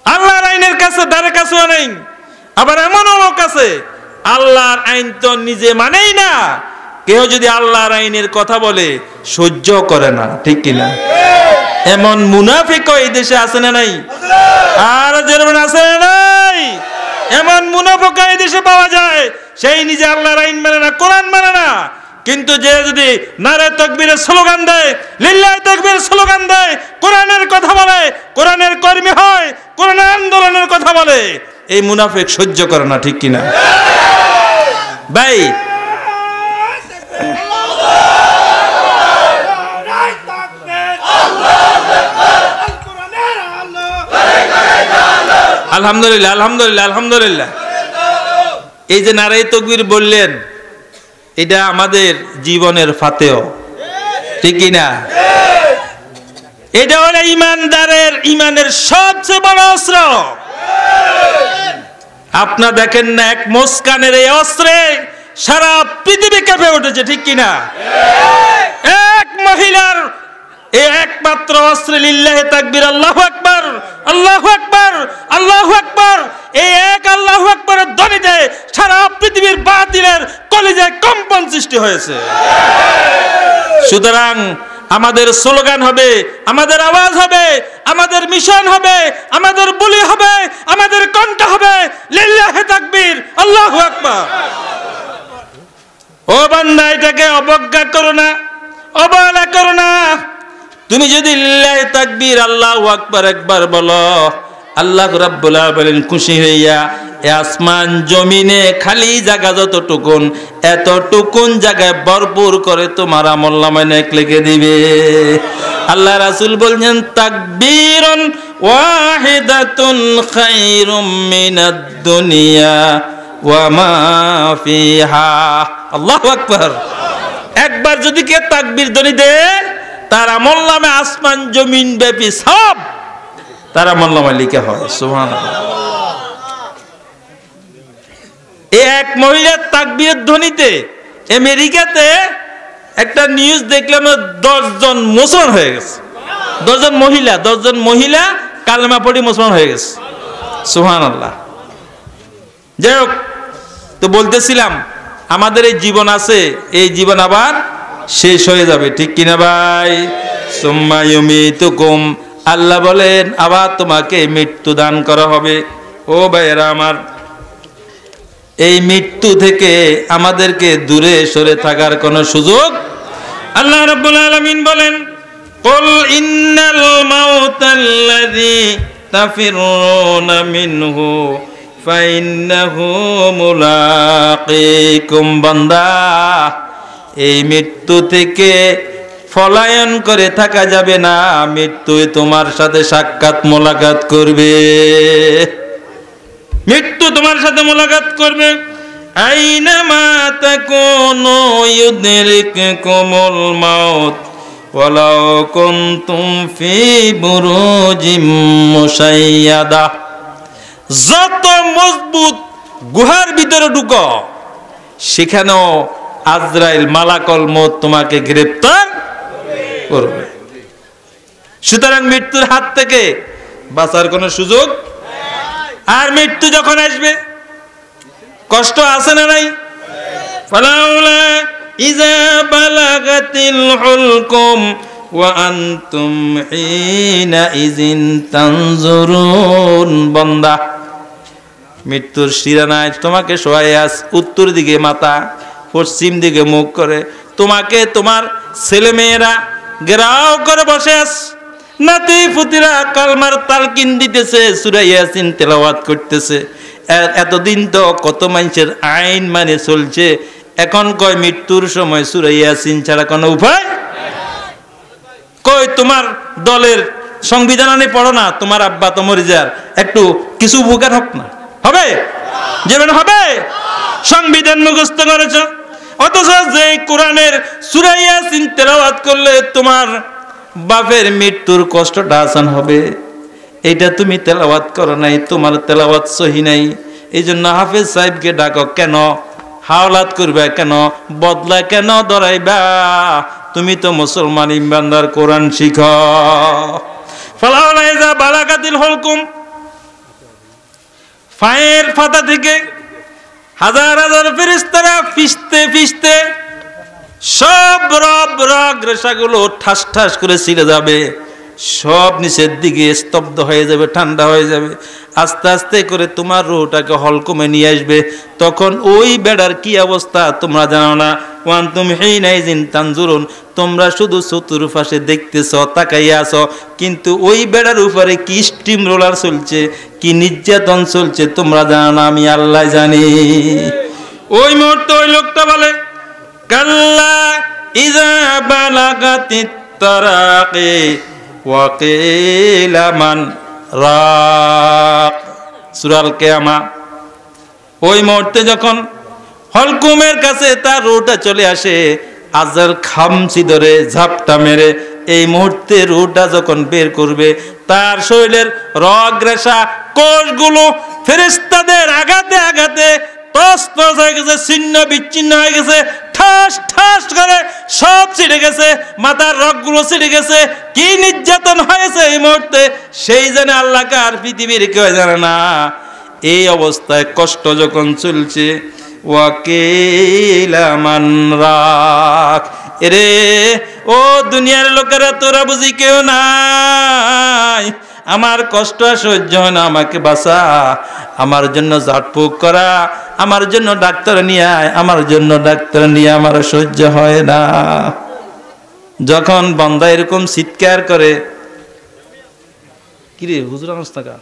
আল্লাহর আইনের কাছে ধারে কাছেও নেই। আবার এমনও লোক আছে আল্লাহর আইন তো নিজে মানেই না, কেউ যদি আল্লাহর আইনের কথা বলে সহ্য করে না, ঠিক কিনা? এমন মুনাফিক এই দেশে আছে না নাই? আর যেমন আছে না নাই? এমন মুনাফিক এই দেশে পাওয়া যায়, সেই নিজে আল্লাহর আইন মানে না, কোরআন মানে না, কিন্তু যে যদি নারে তাকবীরের স্লোগান দেয়, লিল্লাহি তাকবীরের স্লোগান দেয়, কোরআনের কথা বলে, কোরআনের কর্মী হয়, কোরআনের আন্দোলনের কথা বলে, এই মুনাফিক সহ্য করে না, ঠিক কিনা? ভাই আলহামদুলিল্লাহ, আলহামদুলিল্লাহ, আলহামদুলিল্লাহ। এই যে নারায়ে তাকবীর বললেন, এটা আমাদের জীবনের ফাতেহ, ঠিক কিনা? এটা হলো ইমানদারের ইমানের সবচেয়ে বড় অস্ত্র। আপনারা দেখেন না, এক মুস্কানের এই অস্ত্রে সারা পৃথিবী কেঁপে উঠেছে, ঠিক কিনা? এক মহিলার এই একমাত্র অস্ত্রে লিল্লাহি তাকবীর, আল্লাহু আকবার, আল্লাহু আকবার, আল্লাহু আকবার, এই এক আল্লাহু আকবারের ধ্বনিতে সারা পৃথিবীর বাতিলের কলিজায় কম্পন সৃষ্টি হয়েছে। সুতরাং আমাদের স্লোগান হবে, আমাদের আওয়াজ হবে, আমাদের মিশন হবে, আমাদের বুলি হবে, আমাদের কণ্ঠ হবে লিল্লাহি তাকবীর, আল্লাহু আকবার। ও বান্দা, এটাকে অবজ্ঞা করো না, অবহেলা করো না। তুমি যদি লিল্লাহি তাকবীর, আল্লাহু আকবার একবার বলো, আল্লাহ রাব্বুল আলামিন খুশি হইয়া এ আসমান জমিনে খালি জায়গা যতটুকুন, এতটুকুন জায়গায় ভরপুর করে তোমার আমলনামায় নেক লিখে দিবে। আল্লাহ রাসূল বলেন তাকবীরুন ওয়াহিদাতুন খায়রুম মিনাদ দুনিয়া ওয়া মা ফিহা। আল্লাহু আকবার। একবার যদি কে তাকবীর ধ্বনি দেয়, তার আমলনামে আসমান জমিন ব্যাপী সব তার আমলনামায় লেখা হয়। সুবহানাল্লাহ। এক মহিলার তাকবীরের ধ্বনিতে আমেরিকাতে একটা নিউজ দেখলাম, 10 জন মুসলমান হয়ে গেছে। 10 জন মহিলা কালেমা পড়ে মুসলমান হয়ে গেছে। সুবহানাল্লাহ। যাই হোক, তো বলতেছিলাম আমাদের এই জীবন আছে, এই জীবন আবার শেষ হয়ে যাবে, ঠিক কিনা ভাই? সুম্মা ইউমিতুকুম, আল্লাহ বলেন আবার তোমাকে মৃত্যু দান করা হবে। ও ভাইয়েরা আমার, এই মৃত্যু থেকে আমাদেরকে দূরে সরে থাকার কোনো সুযোগ আল্লাহ রাব্বুল আলামিন বলেন, কুল ইন্নাল মাউতাল্লাযী তাফিরুনা মিনহু ফাইন্নাহু মুলাকিকুম। বান্দা, এই মৃত্যু থেকে পলায়ন করে থাকা যাবে না, মৃত্যু তোমার সাথে সাক্ষাৎ মোলাকাত করবে, মৃত্যু তোমার সাথে মোলাকাত করবে। আইনামা তাকুনু ইউদরিকুমুল মাউত ওয়ালাউ কুনতুম ফি বুরুজিম মুশাইয়াদা। যত মজবুত গুহার ভিতরে ঢুকো, সেখানেও আজরাইল মালাকুল মউত তোমাকে গ্রেফতার করবে। সুতরাং মৃত্যুর হাত থেকে বাঁচার কোনো সুযোগ। আর মৃত্যু যখন আসবে কষ্ট আছে না নাই? ফালাউলা ইযা বালাগাতিল হুলকুম ওয়া আনতুম হিনা ইযিন তানজুরুন। বান্দা, মৃত্যুর শিরানায় তোমাকে শোয়ায় আস, উত্তর দিকে মাথা, পশ্চিম দিকে মুখ করে তোমাকে তোমার ছেলে মেয়েরা ঘেরাও করে বসে আস। নাতি পুতিরা কালমার তালকিন দিতেছে, সূরা ইয়াসিন তেলাওয়াত করতেছে। এতদিন তো কত মানুষের আইন মানে চলছে, এখন কয় মৃত্যুর সময় সূরা ইয়াসিন ছাড়া কোনো উপায় কই? তোমার দলের সংবিধান আনে পড়ো না, তোমার আব্বা তো মরে যার, একটু কিছু উপকার হোক না, হবে? যেমন হবে সংবিধান মুখস্থ করেছ, অথচ যে কোরআনের সূরা ইয়াসিন তেলাওয়াত করলে তোমার বাপের মৃত্যুর কষ্টটা আসান হবে, এটা তুমি তেলাওয়াত করো নাই, তোমার তেলাওয়াত সহি নাই। এই জন্য হাফেজ সাহেবকে ডাকো কেন? হাওলাত করবে কেন? বদলা কেন ধরাইবা? তুমি তো মুসলমান ইমানদার, কোরআন শিখো। ফালাউলা ইযা বালাগাতিল হুলকুম, ফায়ের ফাতা থেকে হাজার হাজার ফেরেশতারা ফিসতে ফিসতে সব রগ রেশাগুলো ঠাস ঠাস করে ছিঁড়ে যাবে, সব নিচের দিকে স্তব্ধ হয়ে যাবে, ঠান্ডা হয়ে যাবে। আস্তে আস্তে করে তোমার রূহটাকে হলকমে নিয়ে আসবে। তখন ওই বেড়ার কি অবস্থা তোমরা জানো না। ওয়ান্তুম হিনা ইযিন তানজুরুন, তোমরা শুধু চতুর্পাশে দেখতেছ, তাকাইয়া আছো, কিন্তু ওই বেড়ার উপরে কি স্টিম রোলার চলছে, কি নির্যাতন চলছে তোমরা জানো না, আমি আল্লাহ জানি। ওই মুহূর্তে ওই লোকটা বলে, কাল্লা ইযা বালাগাতিত তারাকি ওয়া কিলা মান রাক। সূরা আল কিয়ামা। ওই মুহূর্তে যখন হলকুমের কাছে তার রূহটা চলে আসে, আজার খামচি ধরে ঝাপটা মেরে এই মুহূর্তে রূহটা যখন বের করবে, তার শরীরের রগ রেশা কোষগুলো ফেরেশতাদের আঘাতে আঘাতে তস তস হয়ে গেছে, ছিন্ন বিচ্ছিন্ন হয়ে গেছে, ঠাস ঠাস করে সব ছিঁড়ে গেছে, মাথার রগগুলো ছিঁড়ে গেছে। কি নির্যাতন হয়েছে এই মুহূর্তে সেই জানে, আল্লাহকে আর পৃথিবীর কেউ জানে না। এই অবস্থায় কষ্ট যখন চলছে, ওয়াকিলা মান রাক, এরে ও দুনিয়ার লোকেরা, তোরা বুঝি কেউ নাই, আমার কষ্ট সহ্য হয় না, আমাকে বাঁচা, আমার জন্য ঝাড়ফুঁক করা, আমার জন্য ডাক্তার নিয়ে আয়, আমার জন্য ডাক্তার নিয়ে, আমার সহ্য হয় না। যখন বান্দা এরকম চিৎকার করে, কিরে হুজুর অবস্থা কা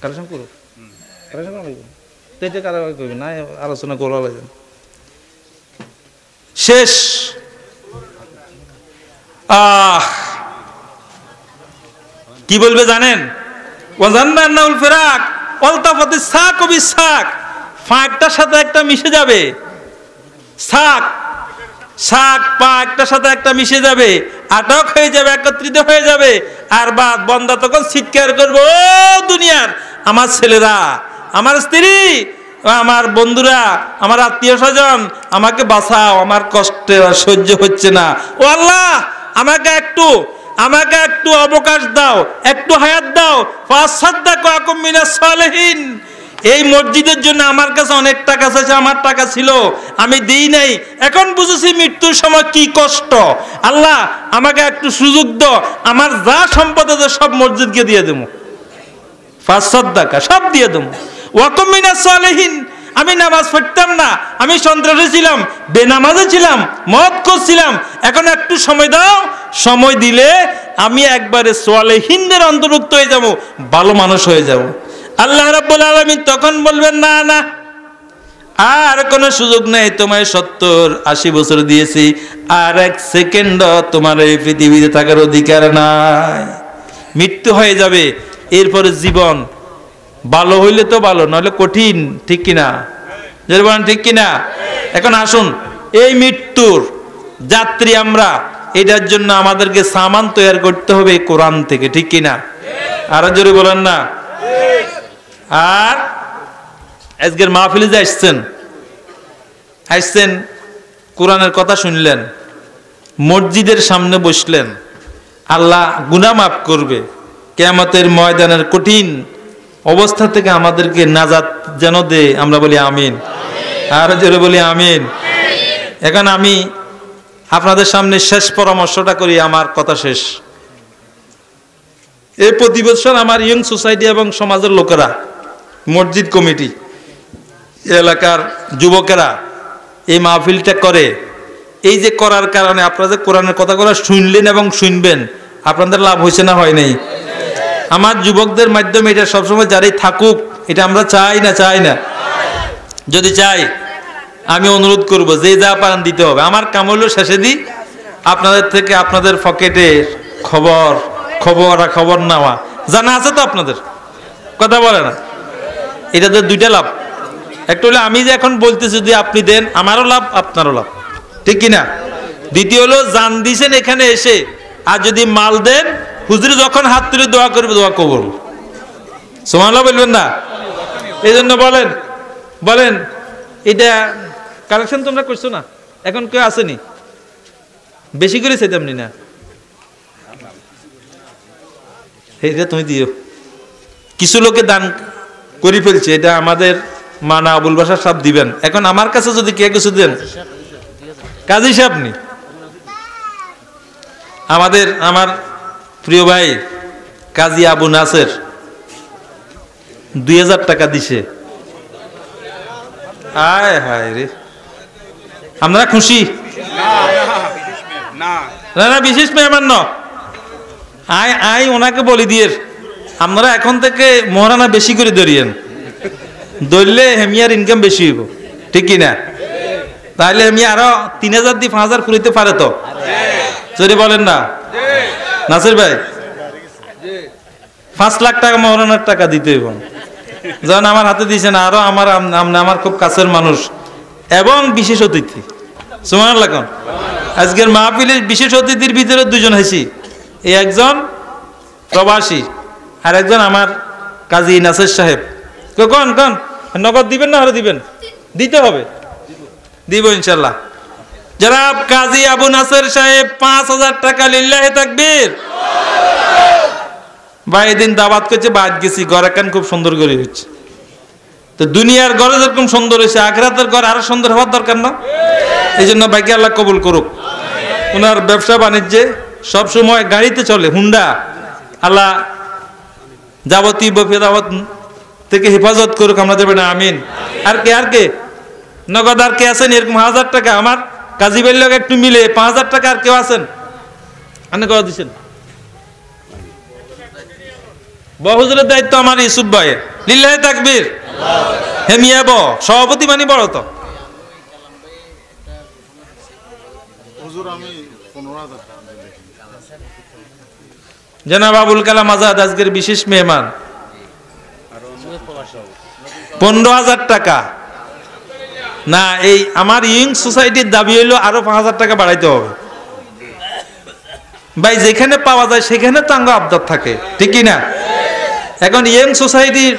কারেকশন করো, কারেকশন করো, তেতে কারাগার করবে না, আলোচনা করা লাগে। শেষ। কি বলবে জানেন? ওয়াজান্নাউল ফিরাক ওয়ালতাফাতিস সাক বিসাক, ফাঁকটার সাথে একটা মিশে যাবে, সাক সাক পা একটার সাথে একটা মিশে যাবে, আটক হয়ে যাবে, একত্রিত হয়ে যাবে। আর বান্দা তখন চিৎকার করবে, ও দুনিয়ার আমার ছেলেরা, আমার স্ত্রী, আমার বন্ধুরা, আমার আত্মীয় স্বজন, আমাকে বাঁচাও, আমার কষ্টে সহ্য হচ্ছে না। ও আল্লাহ, আমাকে একটু অবকাশ দাও, একটু হায়াত দাও। ফাসাদদাকু আকুম মিনাস সালিহিন। এই মসজিদের জন্য আমার কাছে অনেক টাকা আছে, আমার টাকা ছিল, আমি দিই নাই, এখন বুঝেছি মৃত্যুর সময় কি কষ্ট। আল্লাহ, আমাকে একটু সুযোগ দাও, আমার যা সম্পদ আছে সব মসজিদকে দিয়ে দেবো, ফাসাদদাকা সব দিয়ে দেবো। ওয়াকুম মিনাস সালিহিন, আমি নামাজ পড়তাম না, আমি সন্ত্রাসী ছিলাম, বেনামাজে ছিলাম, মদ করছিলাম, এখন একটু সময় দাও, সময় দিলে আমি একবারে সালেহিনদের অন্তর্ভুক্ত হয়ে যাব, ভালো মানুষ হয়ে যাব। আল্লাহ রাব্বুল আলামিন তখন বলবেন, না না, আর কোনো সুযোগ নেই, তোমায় 70-80 বছর দিয়েছি, আর এক সেকেন্ড তোমার এই পৃথিবীতে থাকার অধিকার নাই। মৃত্যু হয়ে যাবে, এরপরে জীবন, ভালো হইলে তো ভালো, নইলে কঠিন, ঠিক কিনা? যদি বলেন ঠিক কিনা? এখন আসুন, এই মৃত্যুর যাত্রী আমরা, এটার জন্য আমাদেরকে সামান তৈরি করতে হবে কোরআন থেকে, ঠিক কিনা? আরো জোরে বলেন না। আর আজকের মাহফিলে যে আসছেন কোরআনের কথা শুনলেন, মসজিদের সামনে বসলেন, আল্লাহ গুনাহ মাফ করবে, কিয়ামতের ময়দানের কঠিন অবস্থা থেকে আমাদেরকে নাজাত যেন দে, আমরা বলি আমিন। আর জোরে বলি আমিন। এখন আমি আপনাদের সামনে শেষ পরামর্শটা করি, আমার কথা শেষ। এই প্রতি বছর আমার ইয়ং সোসাইটি এবং সমাজের লোকেরা, মসজিদ কমিটি, এলাকার যুবকেরা এই মাহফিলটা করে। এই যে করার কারণে আপনারা যে কোরআনের কথাগুলো শুনলেন এবং শুনবেন, আপনাদের লাভ হয়েছে না হয় নাই? আমার যুবকদের মাধ্যমে এটা সবসময় জারি থাকুক, এটা আমরা চাই না? যদি চাই, আমি অনুরোধ করব যে যা পারেন দিতে হবে। আমার কাম হলো শেষে দিই আপনাদের থেকে আপনাদের পকেটে খবর নেওয়া, জানা আছে তো আপনাদের, কথা বলে না? এটাতে দুইটা লাভ। একটা হলো আমি যে এখন বলতেছি যদি আপনি দেন, আমারও লাভ, আপনারও লাভ, ঠিক কিনা? দ্বিতীয় হলো জান দিছেন এখানে এসে, আর যদি মাল দেন, হুজুর যখন হাত তুলে দোয়া করবে, দোয়া কবুল। সুবহানাল্লাহ বলবেন না? এই জন্য বলেন এটা কালেকশন তোমরা করছো না? এখন কেউ আসেনি? বেশি করে চাইতামনি না, এটা তুমি দিও। কিছু লোকে দান করে ফেলছে, এটা আমাদের মানা আবুল বাসার সাহেব দিবেন। এখন আমার কাছে যদি কে কিছু দেন, কাজী সাহেব নি, আমার প্রিয় ভাই কাজী আবু নাসের 2000 টাকা দিছে। আয় হায় রে, আমরা খুশি না? বিশেষ মেহমান ন আয় ওনাকে বলি দিয়ে, আপনারা এখন থেকে মহারানা বেশি করে ধরিয়েন, ধরলে হেমিয়ার ইনকাম বেশি হইব, ঠিক কিনা? তাহলে হেমিয়া আরো 3000 দিয়ে 5000 ফুরিতে পারে তো, যদি বলেন না নাসির ভাই? 5 লাখ টাকা মহারানার টাকা দিতে হইব, যখন আমার হাতে দিয়েছেন। আরো আমার খুব কাছের মানুষ এবং বিশেষ অতিথি, সুবহানাল্লাহ। আজকের মাহফিলের বিশেষ অতিথির ভিতরে 2 জন হয়েছি, এই একজন প্রবাসী আর একজন আমার কাজী নাসির সাহেব। কোন নগদ দিবেন না আরো দিবেন? দিতে হবে, দিব ইনশাল্লাহ। জনাব কাজী আবু নাসির সাহেব 5000 টাকা, লিল্লাহি তাকবীর। ভাই এদিন দাওয়াত করছে, বাদ গেছি, ঘর একখান খুব সুন্দর করে হচ্ছে। তো দুনিয়ার ঘরে যেরকম সুন্দর হয়েছে, আখিরাতের ঘর আরো সুন্দর হওয়ার দরকার না? এই জন্য ভাইকে আল্লাহ কবুল করুক। ওনার ব্যবসা বাণিজ্যে সবসময় গাড়িতে চলে, হুন্ডা, আল্লাহ যাবতীয় বিপদ থেকে হেফাজত করুক, আমরা দেবেন আমিন। আর কে নগদ আর কে আছেন এরকম 1000 টাকা? আমার কাজী ভাইয়ের লোক একটু মিলে 5000 টাকা আর কেউ আছেন? আপনি কত দিচ্ছেন? বহুজুরের দায়িত্ব আমার ইউসুফ ভাই, লিল্লাহি তাকবীর। হেমিয়া সভাপতি মানে বড় তো। জনাব আবুল কালাম আজাদ আজকের বিশেষ মেহমান, 15000 টাকা। না, এই আমার ইয়ং সোসাইটির দাবি হইলো আরো 5000 টাকা বাড়াইতে হবে। ভাই যেখানে পাওয়া যায় সেখানে তো আঙ্গ আবদার থাকে, ঠিক কিনা? এখন ইয়ং সোসাইটির